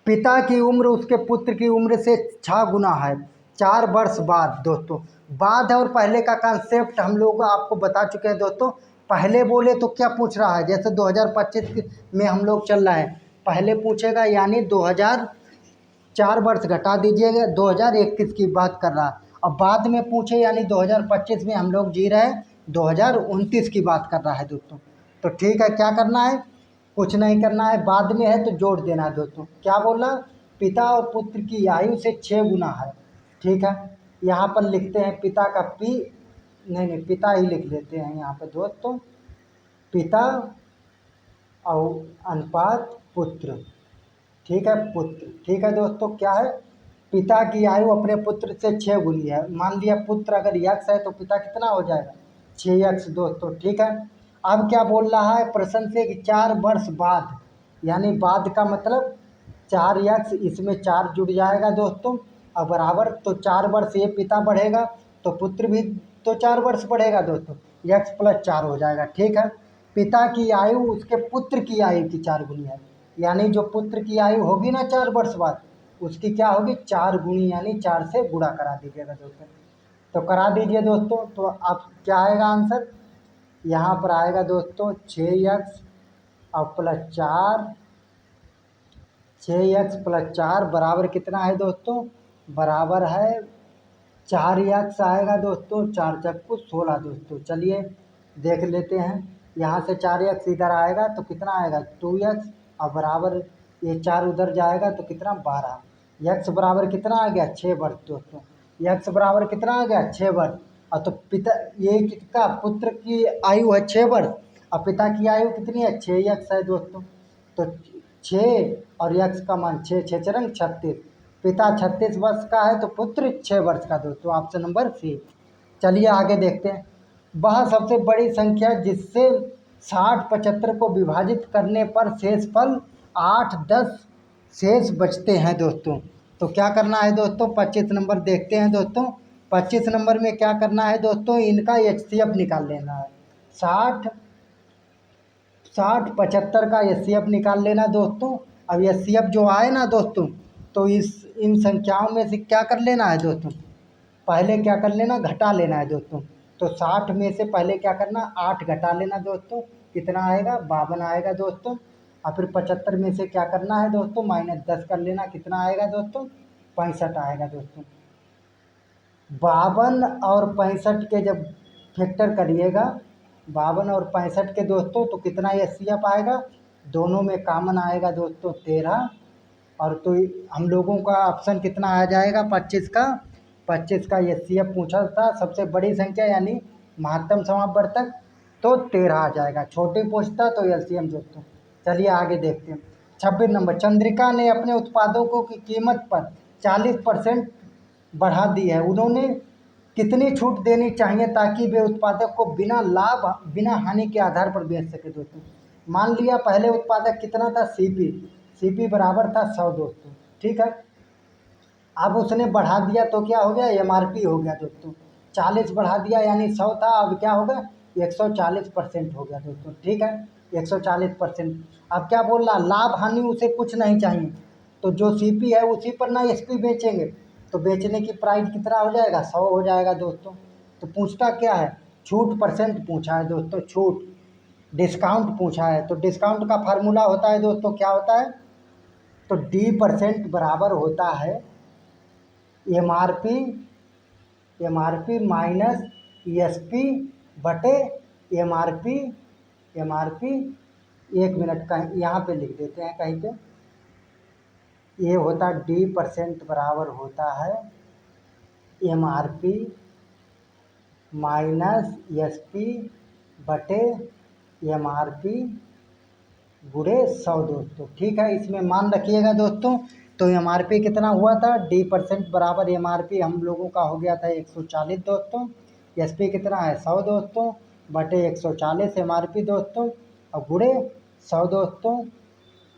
पिता की उम्र उसके पुत्र की उम्र से 6 गुना है 4 वर्ष बाद दोस्तों। बाद और पहले का कंसेप्ट हम लोग आपको बता चुके हैं दोस्तों। पहले बोले तो क्या पूछ रहा है, जैसे 2025 में हम लोग चल रहे हैं, पहले पूछेगा यानी 2004 वर्ष घटा दीजिएगा, 2021 की बात कर रहा है। अब बाद में पूछे यानी 2025 में हम लोग जी रहे हैं, 2029 की बात कर रहा है दोस्तों। तो ठीक है, क्या करना है, कुछ नहीं करना है, बाद में है तो जोड़ देना है दोस्तों। क्या बोला, पिता और पुत्र की आयु से 6 गुना है, ठीक है। यहाँ पर लिखते हैं पिता का नहीं पिता ही लिख लेते हैं यहाँ पर दोस्तों, पिता और अनुपात पुत्र, ठीक है, पुत्र, ठीक है दोस्तों। क्या है, पिता की आयु अपने पुत्र से 6 गुनी है। मान लिया पुत्र अगर x है तो पिता कितना हो जाएगा 6x दोस्तों, ठीक है। अब क्या बोल रहा है प्रश्न से कि 4 वर्ष बाद, यानी बाद का मतलब 4x, इसमें 4 जुड़ जाएगा दोस्तों, और बराबर, तो 4 वर्ष ये पिता बढ़ेगा तो पुत्र भी तो 4 वर्ष बढ़ेगा दोस्तों, x + 4 हो जाएगा, ठीक है। पिता की आयु उसके पुत्र की आयु की 4 गुनी है, यानी जो पुत्र की आयु होगी ना 4 वर्ष बाद, उसकी क्या होगी 4 गुनी, यानी 4 से गुणा करा दीजिएगा दोस्तों। तो करा दीजिए दोस्तों, तो आप क्या आएगा आंसर, यहाँ पर आएगा दोस्तों 6x और +4, 6x + 4 बराबर कितना है दोस्तों, बराबर है 4x आएगा दोस्तों, 4 चक्कू 16 दोस्तों। चलिए देख लेते हैं, यहाँ से 4x इधर आएगा तो कितना आएगा 2x, और बराबर ये 4 उधर जाएगा तो कितना 12। x बराबर कितना आ गया 6 वर्ष दोस्तों, x बराबर कितना आ गया 6 वर्ष। और तो पिता, ये किसका, पुत्र की आयु है 6 वर्ष, और पिता की आयु कितनी है 6x है दोस्तों। तो 6 और x का मान 6, 6 × 36, पिता 36 वर्ष का है तो पुत्र 6 वर्ष का दोस्तों, ऑप्शन नंबर सी। चलिए आगे देखते हैं, वह सबसे बड़ी संख्या जिससे 60 75 को विभाजित करने पर शेषफल 8 10 शेष बचते हैं दोस्तों। तो क्या करना है दोस्तों, 25 नंबर देखते हैं दोस्तों। 25 नंबर में क्या करना है दोस्तों, इनका HCF निकाल लेना है। 60 75 का HCF निकाल लेना दोस्तों। अब HCF जो आए ना दोस्तों, तो इन संख्याओं में से क्या कर लेना है दोस्तों, पहले क्या कर लेना, घटा लेना है दोस्तों। तो 60 में से पहले क्या करना, 8 घटा लेना दोस्तों, कितना आएगा 52 आएगा दोस्तों। और फिर 75 में से क्या करना है दोस्तों, -10 कर लेना, कितना आएगा दोस्तों 65 आएगा दोस्तों। 52 और 65 के जब फैक्टर करिएगा, 52 और 65 के दोस्तों, तो कितना HCF आएगा, दोनों में कॉमन आएगा दोस्तों 13, और तो हम लोगों का ऑप्शन कितना आ जाएगा 25 का एचसीएफ पूछा था, सबसे बड़ी संख्या यानी महत्तम समापवर्तक, तो 13 आ जाएगा। छोटी पूछता तो एलसीएम दोस्तों। चलिए आगे देखते हैं। 26 नंबर, चंद्रिका ने अपने उत्पादों को की कीमत पर 40% बढ़ा दी है, उन्होंने कितनी छूट देनी चाहिए ताकि वे उत्पादक को बिना लाभ बिना हानि के आधार पर बेच सके दोस्तों। मान लिया पहले उत्पादक कितना था, सीपी बराबर था 100 दोस्तों, ठीक है। अब उसने बढ़ा दिया तो क्या हो गया, एमआरपी हो गया दोस्तों। 40 बढ़ा दिया यानी 100 था, अब क्या होगा 140% हो गया दोस्तों, ठीक है। 140%। अब क्या बोल रहा, लाभ हानि उसे कुछ नहीं चाहिए, तो जो सीपी है उसी पर ना एसपी बेचेंगे, तो बेचने की प्राइस कितना हो जाएगा 100 हो जाएगा दोस्तों। तो पूछता क्या है, छूट परसेंट पूछा है दोस्तों, छूट डिस्काउंट पूछा है। तो डिस्काउंट का फार्मूला होता है दोस्तों, क्या होता है, तो D% बराबर होता है एमआरपी माइनस ईएसपी बटे एमआरपी। एमआरपी 1 मिनट का यहाँ पे लिख देते हैं कहीं पे, ये होता D% बराबर होता है एमआरपी माइनस ईएसपी बटे एमआरपी गुणे 100 दोस्तों, ठीक है। इसमें मान रखिएगा दोस्तों, तो एमआरपी कितना हुआ था, D% बराबर एमआरपी हम लोगों का हो गया था 140 दोस्तों, एसपी कितना है 100 दोस्तों बटे 140 एमआरपी दोस्तों, और गुणे 100 दोस्तों।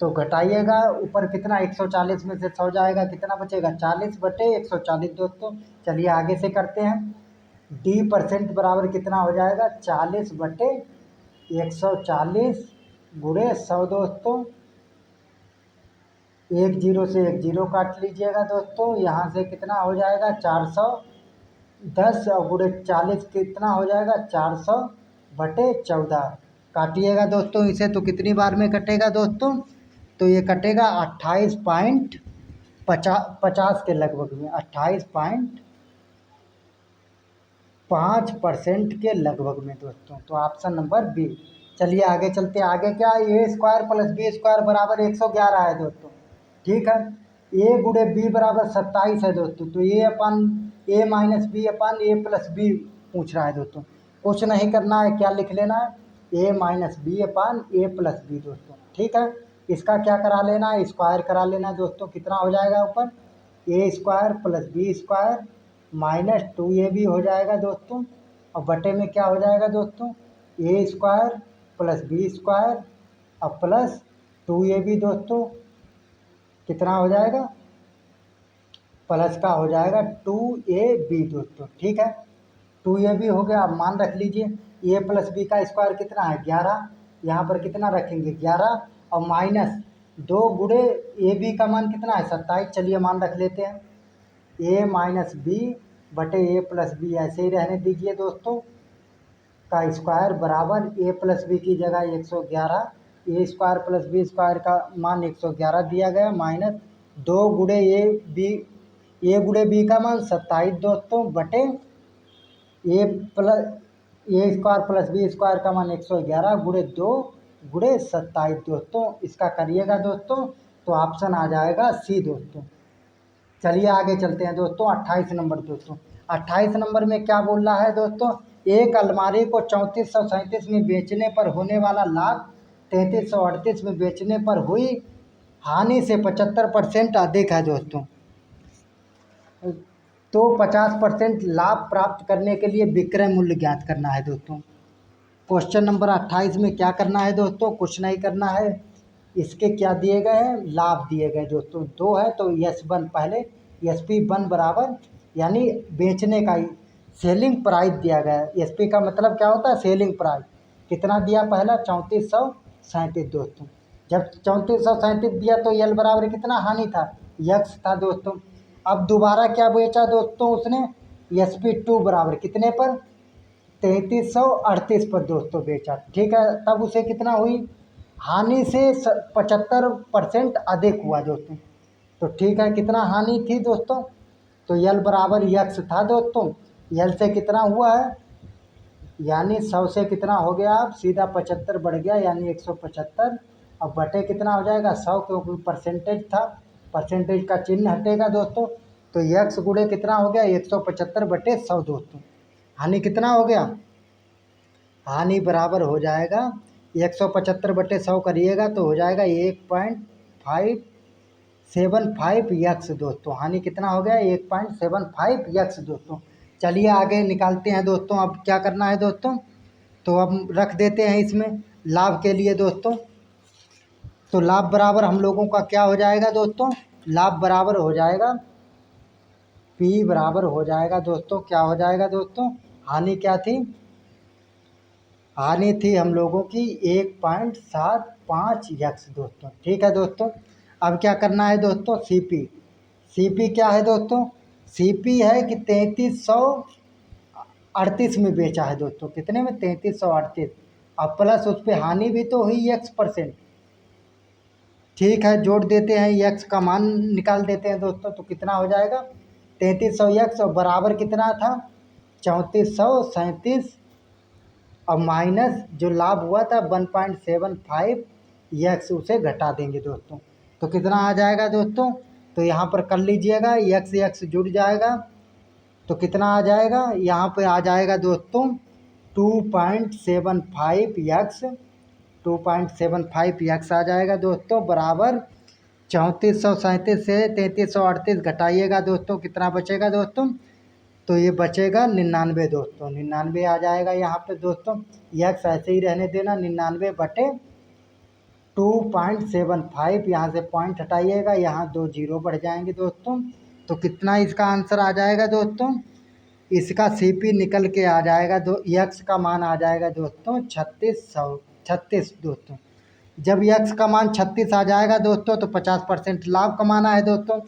तो घटाइएगा ऊपर कितना, 140 में से 100 जाएगा, कितना बचेगा 40 बटे 140 दोस्तों। चलिए आगे से करते हैं। D% बराबर कितना हो जाएगा, 40 बटे 140 गुणे 100 दोस्तों। एक जीरो से एक जीरो काट लीजिएगा दोस्तों, यहाँ से कितना हो जाएगा 410, और गुणे 40 कितना हो जाएगा 400 बटे 14। काटिएगा दोस्तों इसे, तो कितनी बार में कटेगा दोस्तों, तो ये कटेगा 28.50 के लगभग में, 28.5% के लगभग में दोस्तों। तो ऑप्शन नंबर बी। चलिए आगे चलते हैं। आगे क्या, ए स्क्वायर प्लस बी स्क्वायर बराबर 111 है दोस्तों, ठीक है। ए गुणे बी बराबर 27 है दोस्तों, तो ए माइनस बी अपन ए प्लस बी पूछ रहा है दोस्तों। कुछ नहीं करना है, क्या लिख लेना है, ए माइनस बी अपन ए प्लस बी दोस्तों, ठीक है। इसका क्या करा लेना है, स्क्वायर करा लेना है दोस्तों। कितना हो जाएगा ऊपर, A square plus B square minus 2ab हो जाएगा दोस्तों, और बटे में क्या हो जाएगा दोस्तों, ए स्क्वायर प्लस बी स्क्वायर और प्लस 2ab दोस्तों, कितना हो जाएगा, प्लस का हो जाएगा 2ab दोस्तों, ठीक है। 2ab हो गया। अब मान रख लीजिए ए प्लस बी का स्क्वायर कितना है 11, यहाँ पर कितना रखेंगे 11, और माइनस 2 गुणे ए बी का मान कितना है 27। चलिए मान रख लेते हैं, ए माइनस बी बटे ए प्लस बी ऐसे ही रहने दीजिए दोस्तों, का स्क्वायर बराबर ए प्लस बी की जगह 111, ए स्क्वायर प्लस बी स्क्वायर का मान 111 दिया गया, माइनस 2 गुणे ए गुणे बी का मान 27 दोस्तों बटे ए स्क्वायर प्लस बी स्क्वायर का मान 111 गुणे 2 गुणे 27 दोस्तों। इसका करिएगा दोस्तों, तो ऑप्शन आ जाएगा सी दोस्तों। चलिए आगे चलते हैं दोस्तों। 28 नंबर दोस्तों, 28 नंबर में क्या बोल रहा है दोस्तों, एक अलमारी को 3437 में बेचने पर होने वाला लाभ 3338 में बेचने पर हुई हानि से 75% अधिक है दोस्तों। तो 50% लाभ प्राप्त करने के लिए विक्रय मूल्य ज्ञात करना है दोस्तों। क्वेश्चन नंबर 28 में क्या करना है दोस्तों, कुछ नहीं करना है। इसके क्या दिए गए हैं, लाभ दिए गए दोस्तों। 2 है तो S1 पहले, SP1 बराबर यानी बेचने का ही सेलिंग प्राइस दिया गया है। SP का मतलब क्या होता है, सेलिंग प्राइस। कितना दिया पहला 3437 दोस्तों। जब 3437 दिया तो यल बराबर कितना हानि था, यक्स था दोस्तों। अब दोबारा क्या बेचा दोस्तों उसने, SP2 बराबर कितने पर 3338 पर दोस्तों बेचा, ठीक है। तब उसे कितना हुई, हानि से 75% अधिक हुआ दोस्तों। तो ठीक है, कितना हानि थी दोस्तों, तो यल बराबर यक्स था दोस्तों। यल से कितना हुआ है, यानी 100 से कितना हो गया, अब सीधा 75 बढ़ गया यानी 175, अब बटे कितना हो जाएगा 100, क्योंकि परसेंटेज था परसेंटेज का चिन्ह हटेगा दोस्तों, तो यक्स गुणे कितना हो गया 175/100 दोस्तों। हानि कितना हो गया, हानि बराबर हो जाएगा 175/100 करिएगा तो हो जाएगा 1.575 यक्स दोस्तों। हानि कितना हो गया 1.75 यक्स दोस्तों। चलिए आगे निकालते हैं दोस्तों। अब क्या करना है दोस्तों, तो अब रख देते हैं इसमें लाभ के लिए दोस्तों। तो लाभ बराबर हम लोगों का क्या हो जाएगा दोस्तों, लाभ बराबर हो जाएगा P बराबर हो जाएगा दोस्तों, क्या हो जाएगा दोस्तों, हानि क्या थी, हानि थी हम लोगों की 1.75 यक्स दोस्तों। ठीक है दोस्तों। अब क्या करना है दोस्तों, सीपी क्या है दोस्तों, सीपी है कि 3338 में बेचा है दोस्तों। कितने में, 3338। अब प्लस उस पर हानि भी तो हुई x%। ठीक है, जोड़ देते हैं, यक्स का मान निकाल देते हैं दोस्तों। तो कितना हो जाएगा 3300 यक्स और बराबर कितना था 3437 और माइनस जो लाभ हुआ था 1.75 यक्स, उसे घटा देंगे दोस्तों। तो कितना आ जाएगा दोस्तों, तो यहाँ पर कर लीजिएगा, यक्स यक्स जुड़ जाएगा तो कितना आ जाएगा, यहाँ पे आ जाएगा दोस्तों 2.75 यक्स, 2.75 यक्स आ जाएगा दोस्तों, बराबर 3437 से 3338 घटाइएगा दोस्तों, कितना बचेगा दोस्तों, तो ये बचेगा 99 दोस्तों। 99 आ जाएगा यहाँ पे दोस्तों, यक्स ऐसे ही रहने देना, 99/2.75, यहाँ से पॉइंट हटाइएगा, यहाँ 2 जीरो बढ़ जाएंगे दोस्तों। तो कितना इसका आंसर आ जाएगा दोस्तों, इसका सीपी निकल के आ जाएगा यक्स का मान आ जाएगा दोस्तों 36 दोस्तों। जब यक्स का मान 36 आ जाएगा दोस्तों तो 50% लाभ कमाना है दोस्तों।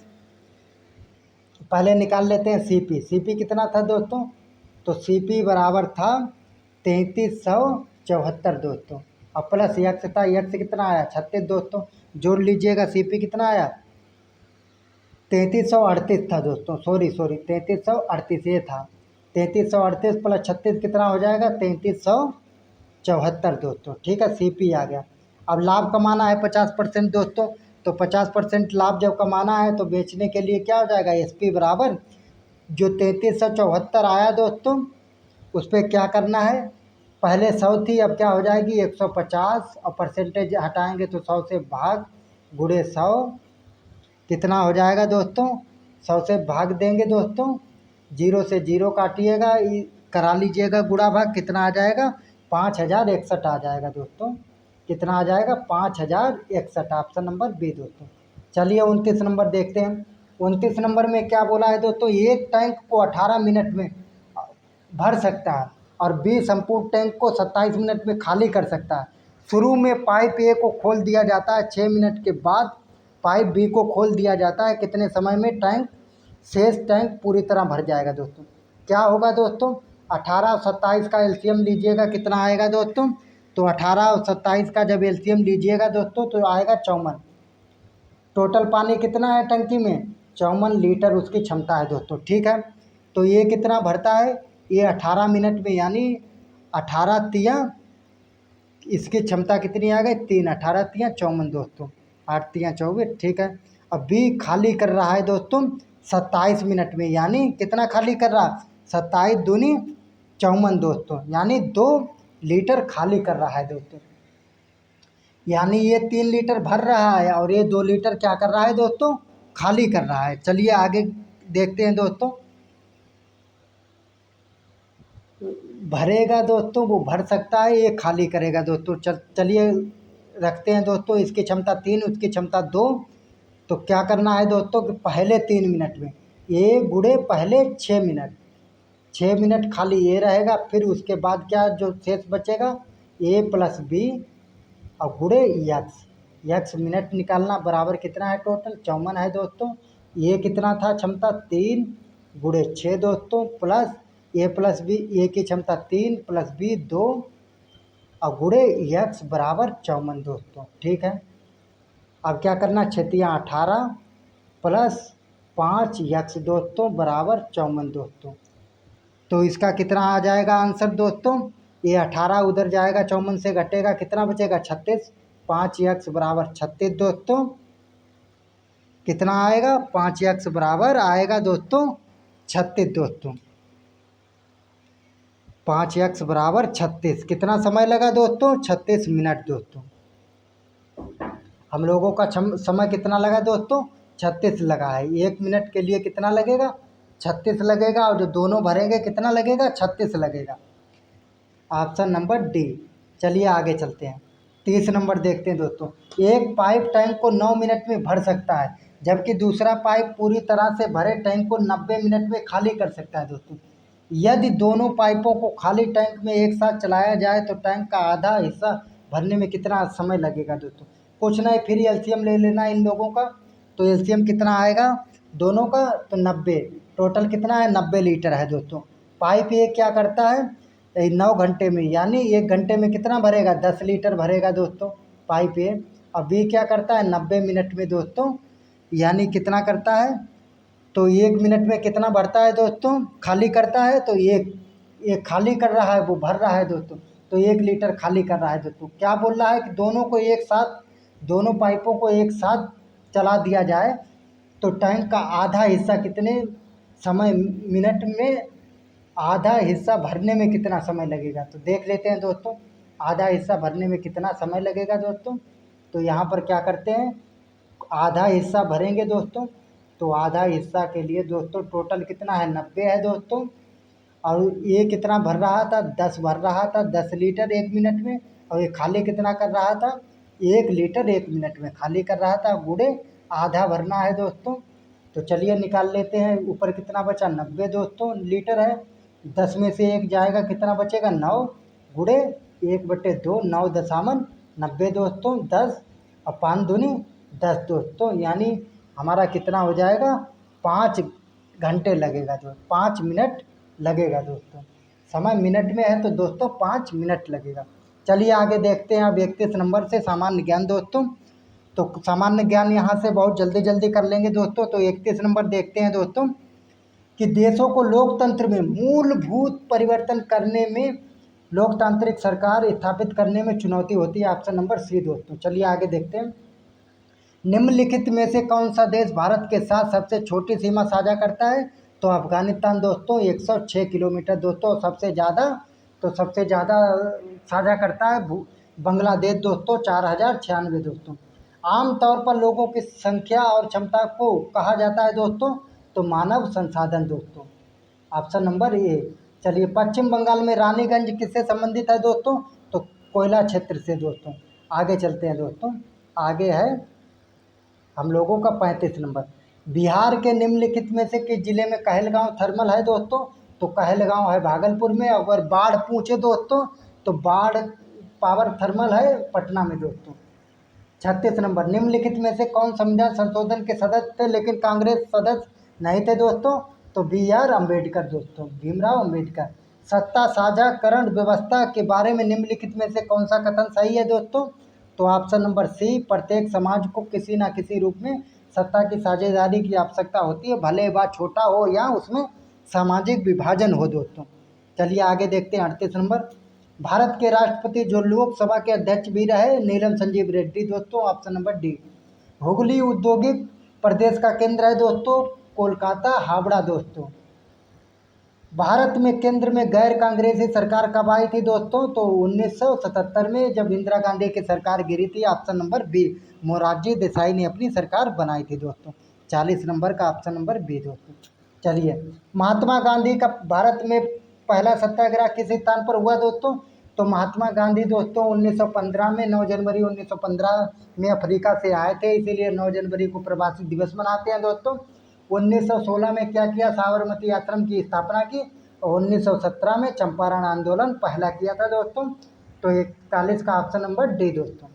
पहले निकाल लेते हैं सीपी कितना था दोस्तों, तो सीपी बराबर था 3374 दोस्तों। अब प्लस यक्स था, यक्स कितना आया 36 दोस्तों, जोड़ लीजिएगा, सीपी कितना आया 3338 था दोस्तों, सॉरी 3338 ये था, 3338 प्लस 36 कितना हो जाएगा 3374 दोस्तों। ठीक है, सीपी आ गया। अब लाभ कमाना है 50% दोस्तों, तो 50% लाभ जब कमाना है तो बेचने के लिए क्या हो जाएगा, एसपी बराबर जो 3374 आया दोस्तों, उस पर क्या करना है, पहले 100 थी, अब क्या हो जाएगी 150 और परसेंटेज हटाएंगे तो 100 से भाग गुणे 100, कितना हो जाएगा दोस्तों, 100 से भाग देंगे दोस्तों, 0 से 0 काटिएगा, करा लीजिएगा गुणा भाग, कितना आ जाएगा 5061 आ जाएगा दोस्तों। कितना आ जाएगा 5061, ऑप्शन नंबर बी दोस्तों। चलिए 29 नंबर देखते हैं। 29 नंबर में क्या बोला है दोस्तों, एक टैंक को 18 मिनट में भर सकता है और बी संपूर्ण टैंक को 27 मिनट में खाली कर सकता है। शुरू में पाइप ए को खोल दिया जाता है, 6 मिनट के बाद पाइप बी को खोल दिया जाता है, कितने समय में टैंक शेष टैंक पूरी तरह भर जाएगा दोस्तों। क्या होगा दोस्तों, 18 और 27 का एलसीएम लीजिएगा, कितना आएगा दोस्तों, तो 18 और 27 का जब एलसीएम लीजिएगा दोस्तों तो आएगा 54। टोटल पानी कितना है टंकी में 54 लीटर उसकी क्षमता है दोस्तों। ठीक है, तो ये कितना भरता है, ये 18 मिनट में, यानी 18 तिया इसकी क्षमता कितनी आ गई 3, 18 तिया 54 दोस्तों, 8 तिया 24। ठीक है, अब बी खाली कर रहा है दोस्तों 27 मिनट में, यानी कितना खाली कर रहा, 27 दूनी 54 दोस्तों, यानी 2 लीटर खाली कर रहा है दोस्तों। यानी ये 3 लीटर भर रहा है और ये 2 लीटर क्या कर रहा है दोस्तों, खाली कर रहा है। चलिए आगे देखते हैं दोस्तों, भरेगा दोस्तों, वो भर सकता है, ये खाली करेगा दोस्तों। चलिए रखते हैं दोस्तों, इसकी क्षमता 3, उसकी क्षमता 2। तो क्या करना है दोस्तों कि पहले 3 मिनट में ये गुणे पहले 6 मिनट, 6 मिनट खाली ये रहेगा, फिर उसके बाद क्या जो शेष बचेगा ए प्लस बी और गुणे यक्स, यक्स मिनट निकालना, बराबर कितना है टोटल 54 है दोस्तों। ये कितना था क्षमता 3 गुणे 6 दोस्तों, प्लस ए प्लस बी, ए की क्षमता 3 प्लस बी 2 और गुणे यक्स बराबर 54 दोस्तों। ठीक है, अब क्या करना, 6 18 प्लस 5 यक्स दोस्तों बराबर 54 दोस्तों। तो इसका कितना आ जाएगा आंसर दोस्तों, ये 18 उधर जाएगा 54 से घटेगा, कितना बचेगा 36, 5 यक्स बराबर 36 दोस्तों। कितना आएगा, 5x बराबर आएगा दोस्तों 36 दोस्तों। 5x बराबर 36। कितना समय लगा दोस्तों, 36 मिनट दोस्तों। हम लोगों का समय कितना लगा दोस्तों, 36 लगा है। 1 मिनट के लिए कितना लगेगा, 36 लगेगा, और जो दोनों भरेंगे कितना लगेगा, 36 लगेगा। Option number D. चलिए आगे चलते हैं, 30 नंबर देखते हैं दोस्तों। एक पाइप टैंक को 9 मिनट में भर सकता है, जबकि दूसरा पाइप पूरी तरह से भरे टैंक को 90 मिनट में खाली कर सकता है दोस्तों। यदि दोनों पाइपों को खाली टैंक में एक साथ चलाया जाए तो टैंक का आधा हिस्सा भरने में कितना समय लगेगा दोस्तों। कुछ नहीं, फिर एलसीएम ले लेना इन लोगों का। तो एलसीएम कितना आएगा दोनों का, तो 90। टोटल कितना है, 90 लीटर है दोस्तों। पाइप ये क्या करता है, 9 घंटे में, यानी 1 घंटे में कितना भरेगा, 10 लीटर भरेगा दोस्तों पाइप ये। अब ये क्या करता है, 90 मिनट में दोस्तों, यानी कितना करता है, तो 1 मिनट में कितना भरता है दोस्तों, खाली करता है। तो एक खाली कर रहा है, वो भर रहा है दोस्तों। तो 1 लीटर खाली कर रहा है दोस्तों। क्या बोल रहा है कि दोनों को एक साथ, दोनों पाइपों को एक साथ चला दिया जाए तो टैंक का आधा हिस्सा कितने समय, मिनट में आधा हिस्सा भरने में कितना समय लगेगा। तो देख लेते हैं दोस्तों, आधा हिस्सा भरने में कितना समय लगेगा दोस्तों। तो यहाँ पर क्या करते हैं, आधा हिस्सा भरेंगे दोस्तों। तो आधा हिस्सा के लिए दोस्तों टोटल कितना है, 90 है दोस्तों। और ये कितना भर रहा था, 10 भर रहा था, 10 लीटर 1 मिनट में। और ये खाली कितना कर रहा था, 1 लीटर 1 मिनट में खाली कर रहा था, गुड़े आधा भरना है दोस्तों। तो चलिए निकाल लेते हैं, ऊपर कितना बचा, 90 दोस्तों लीटर है। 10 में से 1 जाएगा, कितना बचेगा, 9, गुड़े 1/2, 9 दशामन 90 दोस्तों, 10 और 5 दूनी 10 दोस्तों। यानी हमारा कितना हो जाएगा, 5 घंटे लगेगा दोस्तों, 5 मिनट लगेगा दोस्तों। समय मिनट में है तो दोस्तों 5 मिनट लगेगा। चलिए आगे देखते हैं अब 31 नंबर से सामान्य ज्ञान दोस्तों। तो सामान्य ज्ञान यहाँ से बहुत जल्दी जल्दी कर लेंगे दोस्तों। तो 31 नंबर देखते हैं दोस्तों कि देशों को लोकतंत्र में मूलभूत परिवर्तन करने में, लोकतांत्रिक सरकार स्थापित करने में चुनौती होती है। ऑप्शन नंबर सी दोस्तों। चलिए आगे देखते हैं, निम्नलिखित में से कौन सा देश भारत के साथ सबसे छोटी सीमा साझा करता है। तो अफगानिस्तान दोस्तों 106 किलोमीटर दोस्तों, सबसे ज़्यादा साझा करता है। बांग्लादेश दोस्तों 4096 दोस्तों। आमतौर पर लोगों की संख्या और क्षमता को कहा जाता है दोस्तों, तो मानव संसाधन दोस्तों। Option number A. चलिए, पश्चिम बंगाल में रानीगंज किससे संबंधित है दोस्तों, तो कोयला क्षेत्र से दोस्तों। आगे चलते हैं दोस्तों, आगे है हम लोगों का 35 नंबर। बिहार के निम्नलिखित में से किस जिले में कहलगांव थर्मल है दोस्तों, तो कहलगांव है भागलपुर में। अगर बाढ़ पूछे दोस्तों तो बाढ़ पावर थर्मल है पटना में दोस्तों। 36 नंबर, निम्नलिखित में से कौन संविधान संशोधन के सदस्य थे लेकिन कांग्रेस सदस्य नहीं थे दोस्तों, तो BR अम्बेडकर दोस्तों, भीमराव अम्बेडकर। सत्ता साझाकरण व्यवस्था के बारे में निम्नलिखित में से कौन सा कथन सही है दोस्तों, तो ऑप्शन नंबर सी। प्रत्येक समाज को किसी न किसी रूप में सत्ता की साझेदारी की आवश्यकता होती है, भले वह छोटा हो या उसमें सामाजिक विभाजन हो दोस्तों। चलिए आगे देखते हैं 38 नंबर। भारत के राष्ट्रपति जो लोकसभा के अध्यक्ष भी रहे, नीलम संजीव रेड्डी दोस्तों। Option number D. हुगली औद्योगिक प्रदेश का केंद्र है दोस्तों, कोलकाता हावड़ा दोस्तों। भारत में केंद्र में गैर कांग्रेसी सरकार कब आई थी दोस्तों, तो 1977 में, जब इंदिरा गांधी की सरकार गिरी थी। Option number B. Morarji Desai ने अपनी सरकार बनाई थी दोस्तों। 40 नंबर का ऑप्शन नंबर बी दोस्तों। चलिए, महात्मा गांधी का भारत में पहला सत्याग्रह किस स्थान पर हुआ दोस्तों, तो महात्मा गांधी दोस्तों 1915 में, 9 जनवरी 1915 में अफ्रीका से आए थे, इसीलिए 9 जनवरी को प्रवासी दिवस मनाते हैं दोस्तों। 1916 में क्या किया, साबरमती आश्रम की स्थापना की। और 1917 में चंपारण आंदोलन पहला किया था दोस्तों। तो 41 का ऑप्शन नंबर डी दोस्तों।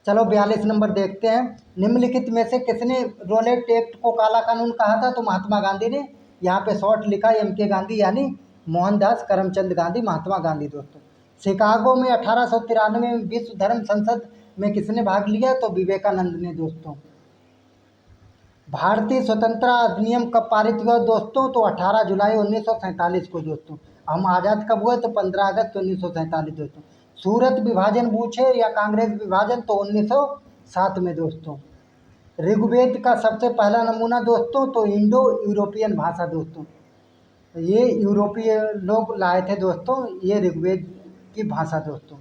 चलो 42 नंबर देखते हैं, निम्नलिखित में से किसने रोलेट एक्ट को काला कानून कहा था, तो महात्मा गांधी ने। यहाँ पे शॉर्ट लिखा MK गांधी, यानी मोहनदास करमचंद गांधी, महात्मा गांधी दोस्तों। शिकागो में 1893 में विश्व धर्म संसद में किसने भाग लिया, तो विवेकानंद ने दोस्तों। भारतीय स्वतंत्रता अधिनियम कब पारित हुआ दोस्तों, तो 18 जुलाई 1947 को दोस्तों। हम आज़ाद कब हुए, तो 15 अगस्त 1947 दोस्तों। सूरत विभाजन पूछे या कांग्रेस विभाजन, तो 1907 में दोस्तों। ऋग्वेद का सबसे पहला नमूना दोस्तों तो इंडो यूरोपियन भाषा दोस्तों, ये यूरोपीय लोग लाए थे दोस्तों ये ऋग्वेद की भाषा दोस्तों।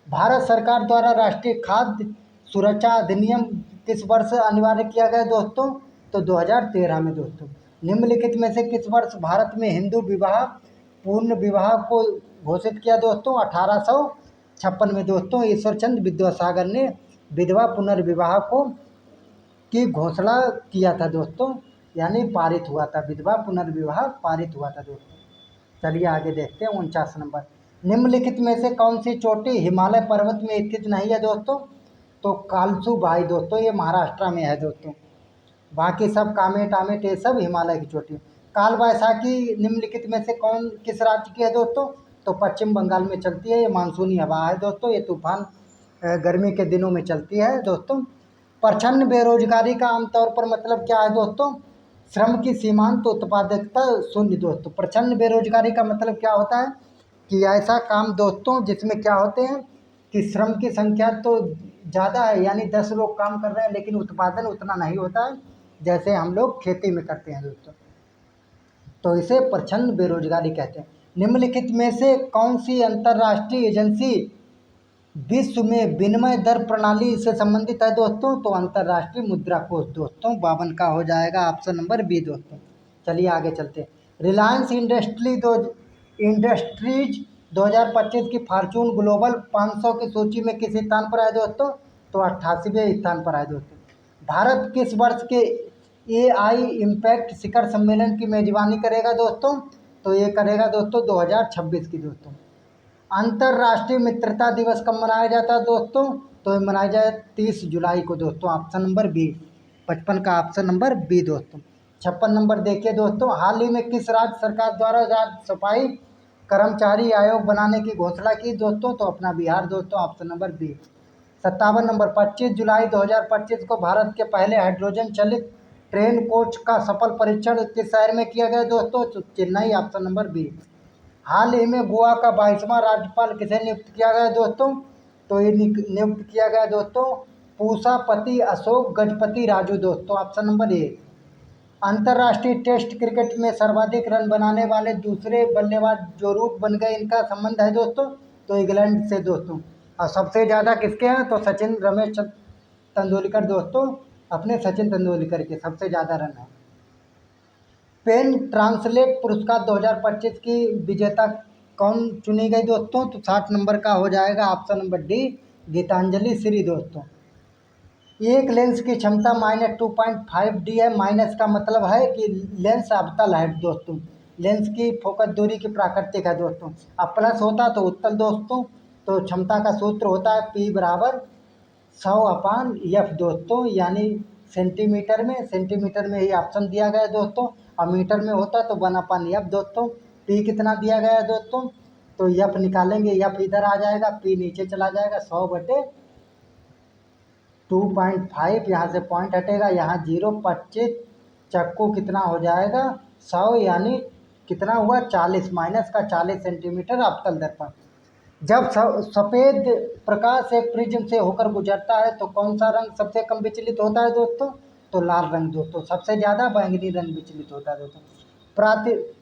भारत सरकार द्वारा राष्ट्रीय खाद्य सुरक्षा अधिनियम किस वर्ष अनिवार्य किया गया दोस्तों, तो 2013 में दोस्तों। निम्नलिखित में से किस वर्ष भारत में हिंदू विवाह पूर्ण विवाह को घोषित किया दोस्तों, 1856 में दोस्तों। ईश्वरचंद विद्यासागर ने विधवा पुनर्विवाह को की घोषणा किया था दोस्तों, यानी पारित हुआ था, विधवा पुनर्विवाह पारित हुआ था दोस्तों। चलिए आगे देखते हैं 49 नंबर। निम्नलिखित में से कौन सी चोटी हिमालय पर्वत में स्थित नहीं है दोस्तों, तो कालसू भाई दोस्तों, ये महाराष्ट्र में है दोस्तों। बाकी सब कामेट आमेट ये सब हिमालय की चोटी। काल वैशाखी निम्नलिखित में से कौन किस राज्य की है दोस्तों, तो पश्चिम बंगाल में चलती है। ये मानसूनी हवा है दोस्तों, ये तूफान गर्मी के दिनों में चलती है दोस्तों। प्रछन्न बेरोजगारी का आमतौर पर मतलब क्या है दोस्तों, श्रम की सीमांत उत्पादकता शून्य दोस्तों। प्रछन्न बेरोजगारी का मतलब क्या होता है कि ऐसा काम दोस्तों जिसमें क्या होते हैं कि श्रम की संख्या तो ज़्यादा है, यानी 10 लोग काम कर रहे हैं लेकिन उत्पादन उतना नहीं होता है जैसे हम लोग खेती में करते हैं दोस्तों, तो इसे प्रछन्न बेरोजगारी कहते हैं। निम्नलिखित में से कौन सी अंतर्राष्ट्रीय एजेंसी विश्व में विनिमय दर प्रणाली से संबंधित है दोस्तों, तो अंतर्राष्ट्रीय मुद्रा कोष दोस्तों। 52 का हो जाएगा ऑप्शन नंबर बी दोस्तों। चलिए आगे चलते हैं। रिलायंस इंडस्ट्रीज 2025 की फॉर्च्यून ग्लोबल 500 की सूची में किस स्थान पर है दोस्तों, तो 88वें स्थान पर है दोस्तों। भारत किस वर्ष के AI इम्पैक्ट शिखर सम्मेलन की मेजबानी करेगा दोस्तों, तो ये करेगा दोस्तों 2026 की दोस्तों। अंतर्राष्ट्रीय मित्रता दिवस कब मनाया जाता है दोस्तों, तो ये मनाया जाए 30 जुलाई को दोस्तों। ऑप्शन नंबर बी, 55 का ऑप्शन नंबर बी दोस्तों। 56 नंबर देखिए दोस्तों, हाल ही में किस राज्य सरकार द्वारा राज्य सफाई कर्मचारी आयोग बनाने की घोषणा की दोस्तों, तो अपना बिहार दोस्तों। Option number B. 57 नंबर, 25 जुलाई 2025 को भारत के पहले हाइड्रोजन चलित ट्रेन कोच का सफल परीक्षण किस शहर में किया गया दोस्तों, तो चेन्नई। Option number B. हाल ही में गोवा का 22वां राज्यपाल किसे नियुक्त किया गया दोस्तों, तो ये नियुक्त किया गया दोस्तों पूसापति अशोक गजपति राजू दोस्तों। Option number A. अंतर्राष्ट्रीय टेस्ट क्रिकेट में सर्वाधिक रन बनाने वाले दूसरे बल्लेबाज जो रूट बन गए, इनका संबंध है दोस्तों, तो इंग्लैंड से दोस्तों। और सबसे ज़्यादा किसके हैं, तो सचिन रमेश तेंदुलकर दोस्तों, अपने सचिन तेंदुलकर के सबसे ज़्यादा रन है। पेन ट्रांसलेट पुरस्कार 2025 की विजेता कौन चुनी गई दोस्तों, तो 60 नंबर का हो जाएगा option number D, Geetanjali Shree दोस्तों। एक लेंस की क्षमता -2.5D है। माइनस का मतलब है कि लेंस अवतल है दोस्तों, लेंस की फोकस दूरी की प्राकृतिक है दोस्तों। अब प्लस होता तो उत्तल दोस्तों, तो क्षमता का सूत्र होता है P बराबर 100/F दोस्तों, यानी सेंटीमीटर में ही ऑप्शन दिया गया है दोस्तों। और मीटर में होता तो 1/F दोस्तों। P कितना दिया गया है दोस्तों, तो F निकालेंगे, F इधर आ जाएगा, P नीचे चला जाएगा, 100/2.5, यहाँ से पॉइंट हटेगा, यहाँ 0.25 चक्कू कितना हो जाएगा 100, यानी कितना हुआ 40, माइनस का 40 सेंटीमीटर अवतल दर्पण। जब सफ़ेद प्रकाश एक प्रिज्म से होकर गुजरता है तो कौन सा रंग सबसे कम विचलित होता है दोस्तों, तो लाल रंग दोस्तों। सबसे ज़्यादा बैंगनी रंग विचलित होता है दोस्तों।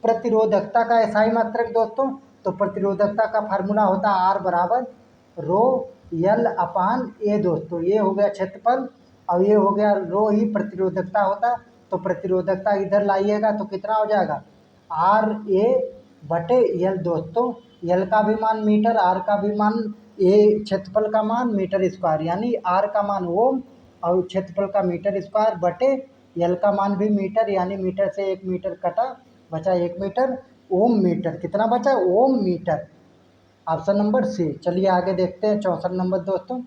प्रतिरोधकता का SI मात्रक दोस्तों, तो प्रतिरोधकता का फार्मूला होता है R बराबर ρL/A दोस्तों। ये हो गया क्षेत्रफल और ये हो गया रो ही प्रतिरोधकता होता है, तो प्रतिरोधकता इधर लाइएगा तो कितना हो जाएगा RA/L दोस्तों। L का भी मान मीटर, R का भी मान, A क्षेत्रफल का मान मीटर स्क्वायर, यानी R का मान ओम और क्षेत्रफल का मीटर स्क्वायर बटे L का मान भी मीटर, यानी मीटर से 1 मीटर कटा, बचा 1 मीटर। ओम मीटर कितना बचा, ohm metre. Option number C. चलिए आगे देखते हैं 64 नंबर दोस्तों।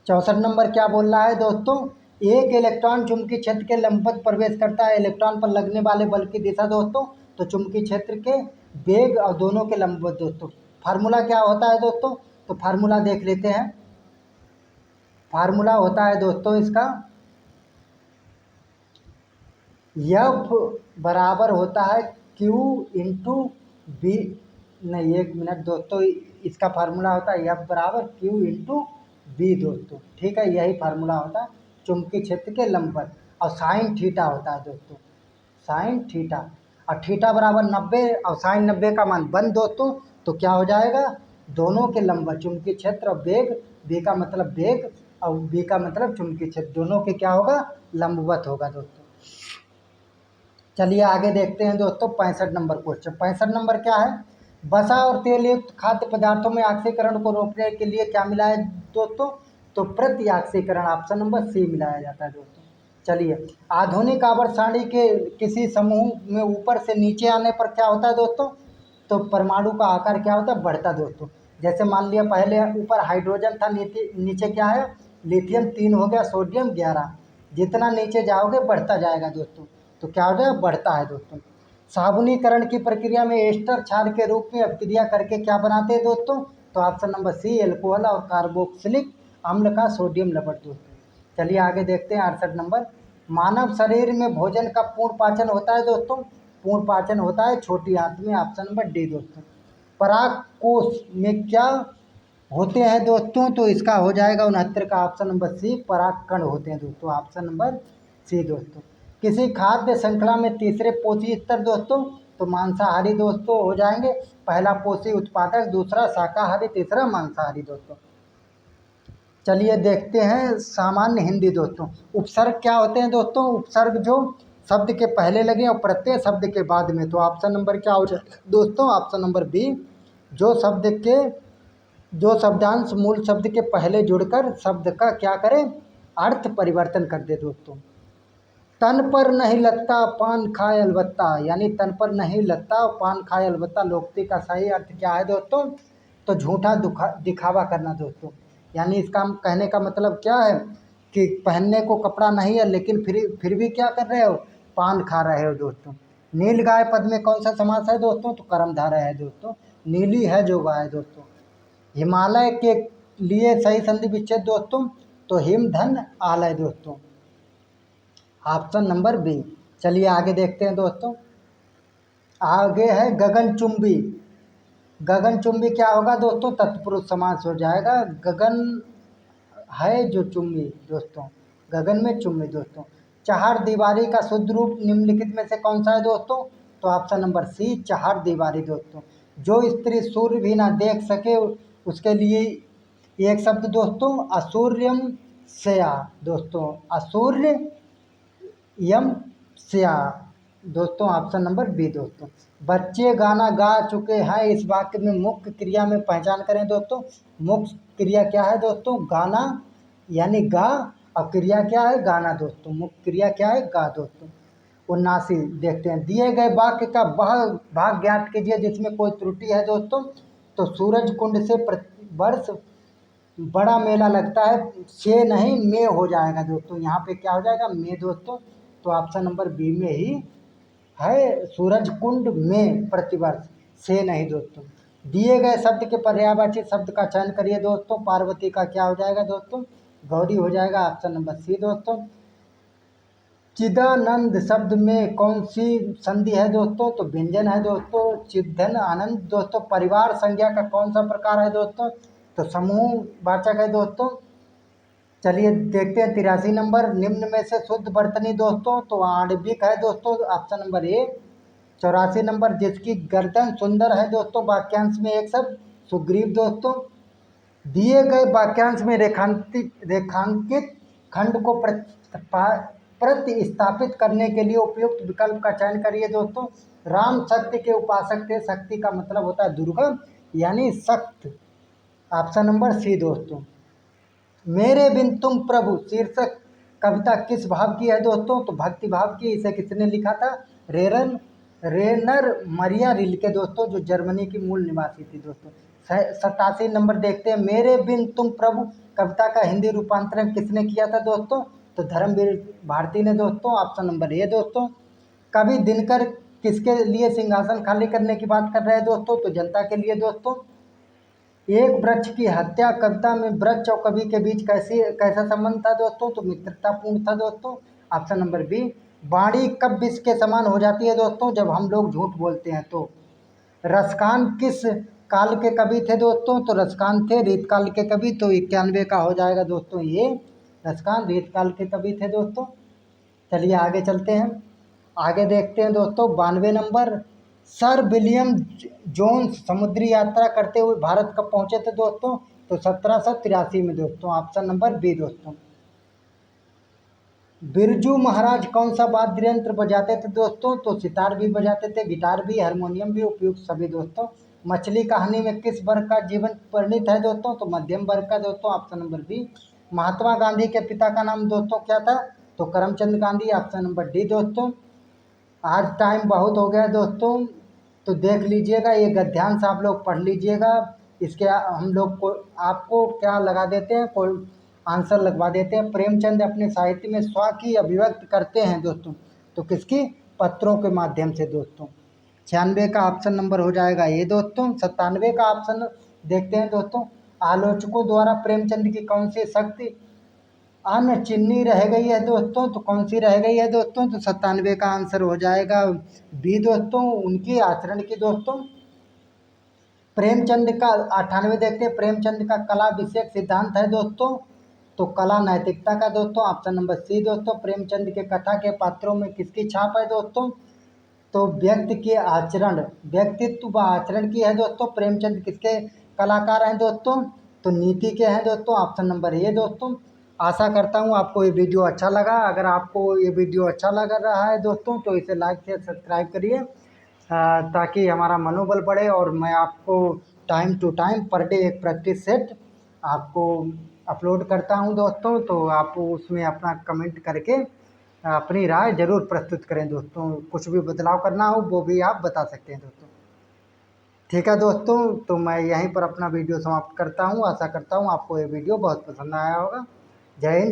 64 नंबर क्या बोल रहा है दोस्तों, एक इलेक्ट्रॉन चुंबकीय क्षेत्र के लंबवत प्रवेश करता है। इलेक्ट्रॉन पर लगने वाले बल की दिशा दोस्तों, तो चुंबकीय क्षेत्र के वेग और दोनों के लंबवत दोस्तों। फार्मूला क्या होता है दोस्तों, तो फार्मूला देख लेते हैं। फार्मूला होता है दोस्तों इसका F बराबर होता है Q इंटू बी, नहीं 1 मिनट दोस्तों, इसका फार्मूला होता है F बराबर Q इंटू बी दोस्तों। ठीक है, यही फार्मूला होता है चुंबकीय क्षेत्र के लंबवत। और साइन थीटा होता है दोस्तों, साइन थीटा। और थीटा बराबर 90 और साइन 90 का मान 1 दोस्तों। तो क्या हो जाएगा, दोनों के लंबवत चुंबकीय क्षेत्र और वेग, बी का मतलब वेग और बी का मतलब चुंबकीय क्षेत्र, दोनों के क्या होगा, लंबवत होगा दोस्तों। चलिए आगे देखते हैं दोस्तों 65 नंबर क्वेश्चन। 65 नंबर क्या है, वसा और तेल युक्त खाद्य पदार्थों में ऑक्सीकरण को रोकने के लिए क्या मिलाया दोस्तों, तो प्रति ऑक्सीकरण, ऑप्शन नंबर सी मिलाया जाता है दोस्तों। चलिए, आधुनिक आवर्त सारणी के किसी समूह में ऊपर से नीचे आने पर क्या होता है दोस्तों, तो परमाणु का आकार क्या होता है, बढ़ता दोस्तों। जैसे मान लिया पहले ऊपर हाइड्रोजन था, नीचे क्या है, लिथियम 3 हो गया, सोडियम 11। जितना नीचे जाओगे बढ़ता जाएगा दोस्तों, तो क्या हो जाएगा, बढ़ता है दोस्तों। साबुनीकरण की प्रक्रिया में एस्टर क्षार के रूप में अपक्रिया करके क्या बनाते हैं दोस्तों, तो ऑप्शन नंबर सी एल्कोहल और कार्बोक्सिलिक अम्ल का सोडियम लवण दोस्तों। चलिए आगे देखते हैं 68 नंबर। मानव शरीर में भोजन का पूर्ण पाचन होता है दोस्तों, पूर्ण पाचन होता है छोटी आंत में, ऑप्शन नंबर डी दोस्तों। पराग कोश में क्या होते हैं दोस्तों, तो इसका हो जाएगा 69 का ऑप्शन नंबर सी, पराग कण होते हैं दोस्तों, ऑप्शन नंबर सी दोस्तों। किसी खाद्य श्रृंखला में तीसरे पोषी स्तर दोस्तों, तो मांसाहारी दोस्तों हो जाएंगे, पहला पोषी उत्पादक, दूसरा शाकाहारी, तीसरा मांसाहारी दोस्तों। चलिए देखते हैं सामान्य हिंदी दोस्तों। उपसर्ग क्या होते हैं दोस्तों, उपसर्ग जो शब्द के पहले लगे और प्रत्यय शब्द के बाद में, तो ऑप्शन नंबर क्या हो जाए दोस्तों, ऑप्शन नंबर बी, जो शब्दांश मूल शब्द के पहले जुड़कर शब्द का क्या करें, अर्थ परिवर्तन कर दे दोस्तों। तन पर नहीं लगता पान खाए अलबत्ता, यानी तन पर नहीं लगता पान खाए अलबत्ता, लोकोक्ति का सही अर्थ क्या है दोस्तों, तो झूठा दिखावा करना दोस्तों। यानी इसका कहने का मतलब क्या है कि पहनने को कपड़ा नहीं है लेकिन फिर भी क्या कर रहे हो, पान खा रहे हो दोस्तों। नील गाय पद में कौन सा समास है दोस्तों, तो कर्मधारय है दोस्तों, नीली है जो गाय दोस्तों। हिमालय के लिए सही संधि विच्छेद दोस्तों, तो हिम धन आलय दोस्तों, ऑप्शन नंबर बी। चलिए आगे देखते हैं दोस्तों, आगे है गगनचुंबी। गगनचुंबी क्या होगा दोस्तों, तत्पुरुष समास हो जाएगा, गगन है जो चुंबी दोस्तों, गगन में चुंबी दोस्तों। चार दीवारी का शुद्ध रूप निम्नलिखित में से कौन सा है दोस्तों, तो ऑप्शन नंबर सी, चार दीवारी दोस्तों। जो स्त्री सूर्य भी ना देख सके उसके लिए एक शब्द दोस्तों, असूर्यम स्या दोस्तों, असूर्य यम स्या दोस्तों, ऑप्शन नंबर बी दोस्तों। बच्चे गाना गा चुके हैं, इस वाक्य में मुख्य क्रिया में पहचान करें दोस्तों। मुख्य क्रिया क्या है दोस्तों, गाना यानी गा, और क्रिया क्या है, गाना दोस्तों, मुख्य क्रिया क्या है, गा दोस्तों। 79 देखते हैं, दिए गए वाक्य का वह भाग ज्ञात कीजिए जिसमें कोई त्रुटि है दोस्तों, तो सूरज कुंड से प्रति वर्ष बड़ा मेला लगता है, से नहीं में हो जाएगा दोस्तों, यहाँ पे क्या हो जाएगा, में दोस्तों, तो ऑप्शन नंबर बी में ही है, सूरज कुंड में प्रतिवर्ष, से नहीं दोस्तों। दिए गए शब्द के पर्यायवाची शब्द का चयन करिए दोस्तों, पार्वती का क्या हो जाएगा दोस्तों, गौरी हो जाएगा, ऑप्शन नंबर सी दोस्तों। चिदानंद शब्द में कौन सी संधि है दोस्तों, तो व्यंजन है दोस्तों, चिद्धन आनंद दोस्तों। परिवार संज्ञा का कौन सा प्रकार है दोस्तों, तो समूह वाचक है दोस्तों। चलिए देखते हैं 83 नंबर, निम्न में से शुद्ध वर्तनी दोस्तों, तो आणविक है दोस्तों, ऑप्शन नंबर ए। 84 नंबर, जिसकी गर्दन सुंदर है दोस्तों, वाक्यांश में एक शब्द, सुग्रीव दोस्तों। दिए गए वाक्यांश में रेखांकित खंड को प्रतिस्थापित करने के लिए उपयुक्त विकल्प का चयन करिए दोस्तों। राम सत्य के उपासक थे, शक्ति का मतलब होता है दुर्गा यानी सख्त, ऑप्शन नंबर सी दोस्तों। मेरे बिन तुम प्रभु शीर्षक कविता किस भाव की है दोस्तों, तो भक्ति भाव की। इसे किसने लिखा था, रेनर मरिया रिल्के दोस्तों, जो जर्मनी की मूल निवासी थी दोस्तों। 87 नंबर देखते हैं, मेरे बिन तुम प्रभु कविता का हिंदी रूपांतरण किसने किया था दोस्तों, तो धर्मवीर भारती ने दोस्तों, ऑप्शन नंबर ए दोस्तों। कवि दिनकर किसके लिए सिंहासन खाली करने की बात कर रहे हैं दोस्तों, तो जनता के लिए दोस्तों। एक वृक्ष की हत्या कविता में वृक्ष और कवि के बीच कैसा संबंध था दोस्तों, तो मित्रतापूर्ण था दोस्तों, ऑप्शन नंबर बी। वाणी कब विष के समान हो जाती है दोस्तों, जब हम लोग झूठ बोलते हैं तो। रसकान किस काल के कवि थे दोस्तों, तो रसकान थे रीतकाल के कवि, तो 91 का हो जाएगा दोस्तों ये रसकान रीत काल के कवि थे दोस्तों। चलिए आगे चलते हैं, आगे देखते हैं दोस्तों 92 नंबर। सर विलियम जोन्स समुद्री यात्रा करते हुए भारत कब पहुंचे थे दोस्तों? तो 1783 में दोस्तों, ऑप्शन नंबर बी दोस्तों। बिरजू महाराज कौन सा वाद्य यंत्र बजाते थे दोस्तों? तो सितार भी बजाते थे, गिटार भी, हारमोनियम भी, उपयुक्त सभी दोस्तों। मछली कहानी में किस वर्ग का जीवन वर्णित है दोस्तों? तो मध्यम वर्ग का दोस्तों, option number B. Mahatma Gandhi के पिता का नाम दोस्तों क्या था? तो Karamchand Gandhi, option number D दोस्तों। आज टाइम बहुत हो गया है दोस्तों, तो देख लीजिएगा, ये गद्यांश आप लोग पढ़ लीजिएगा। इसके हम लोग को आपको क्या लगा देते हैं, कोई आंसर लगवा देते हैं। प्रेमचंद अपने साहित्य में स्व की अभिव्यक्त करते हैं दोस्तों, तो किसकी? पत्रों के माध्यम से दोस्तों। 96 का ऑप्शन नंबर हो जाएगा ये दोस्तों। 97 का ऑप्शन देखते हैं दोस्तों। आलोचकों द्वारा प्रेमचंद की कौन सी शक्ति अनचिन्ही रह गई है दोस्तों? तो कौन सी रह गई है दोस्तों? तो 97 का आंसर हो जाएगा बी दोस्तों, उनकी आचरण की दोस्तों। प्रेमचंद का 98 देखते हैं, प्रेमचंद का कला विषयक सिद्धांत है दोस्तों। तो कला नैतिकता का दोस्तों, ऑप्शन नंबर सी दोस्तों। प्रेमचंद के कथा के पात्रों में किसकी छाप है दोस्तों? तो व्यक्ति के आचरण, व्यक्तित्व व आचरण की है दोस्तों। प्रेमचंद किसके कलाकार हैं दोस्तों? तो नीति के हैं दोस्तों, ऑप्शन नंबर ए दोस्तों। आशा करता हूँ आपको ये वीडियो अच्छा लगा। अगर आपको ये वीडियो अच्छा लग रहा है दोस्तों, तो इसे लाइक शेयर सब्सक्राइब करिए, ताकि हमारा मनोबल बढ़े। और मैं आपको time to time per day एक प्रैक्टिस सेट आपको अपलोड करता हूं दोस्तों, तो आप उसमें अपना कमेंट करके अपनी राय ज़रूर प्रस्तुत करें दोस्तों। कुछ भी बदलाव करना हो वो भी आप बता सकते हैं दोस्तों। ठीक है दोस्तों, तो मैं यहीं पर अपना वीडियो समाप्त करता हूं। आशा करता हूं आपको ये वीडियो बहुत पसंद आया होगा। जय हिंद।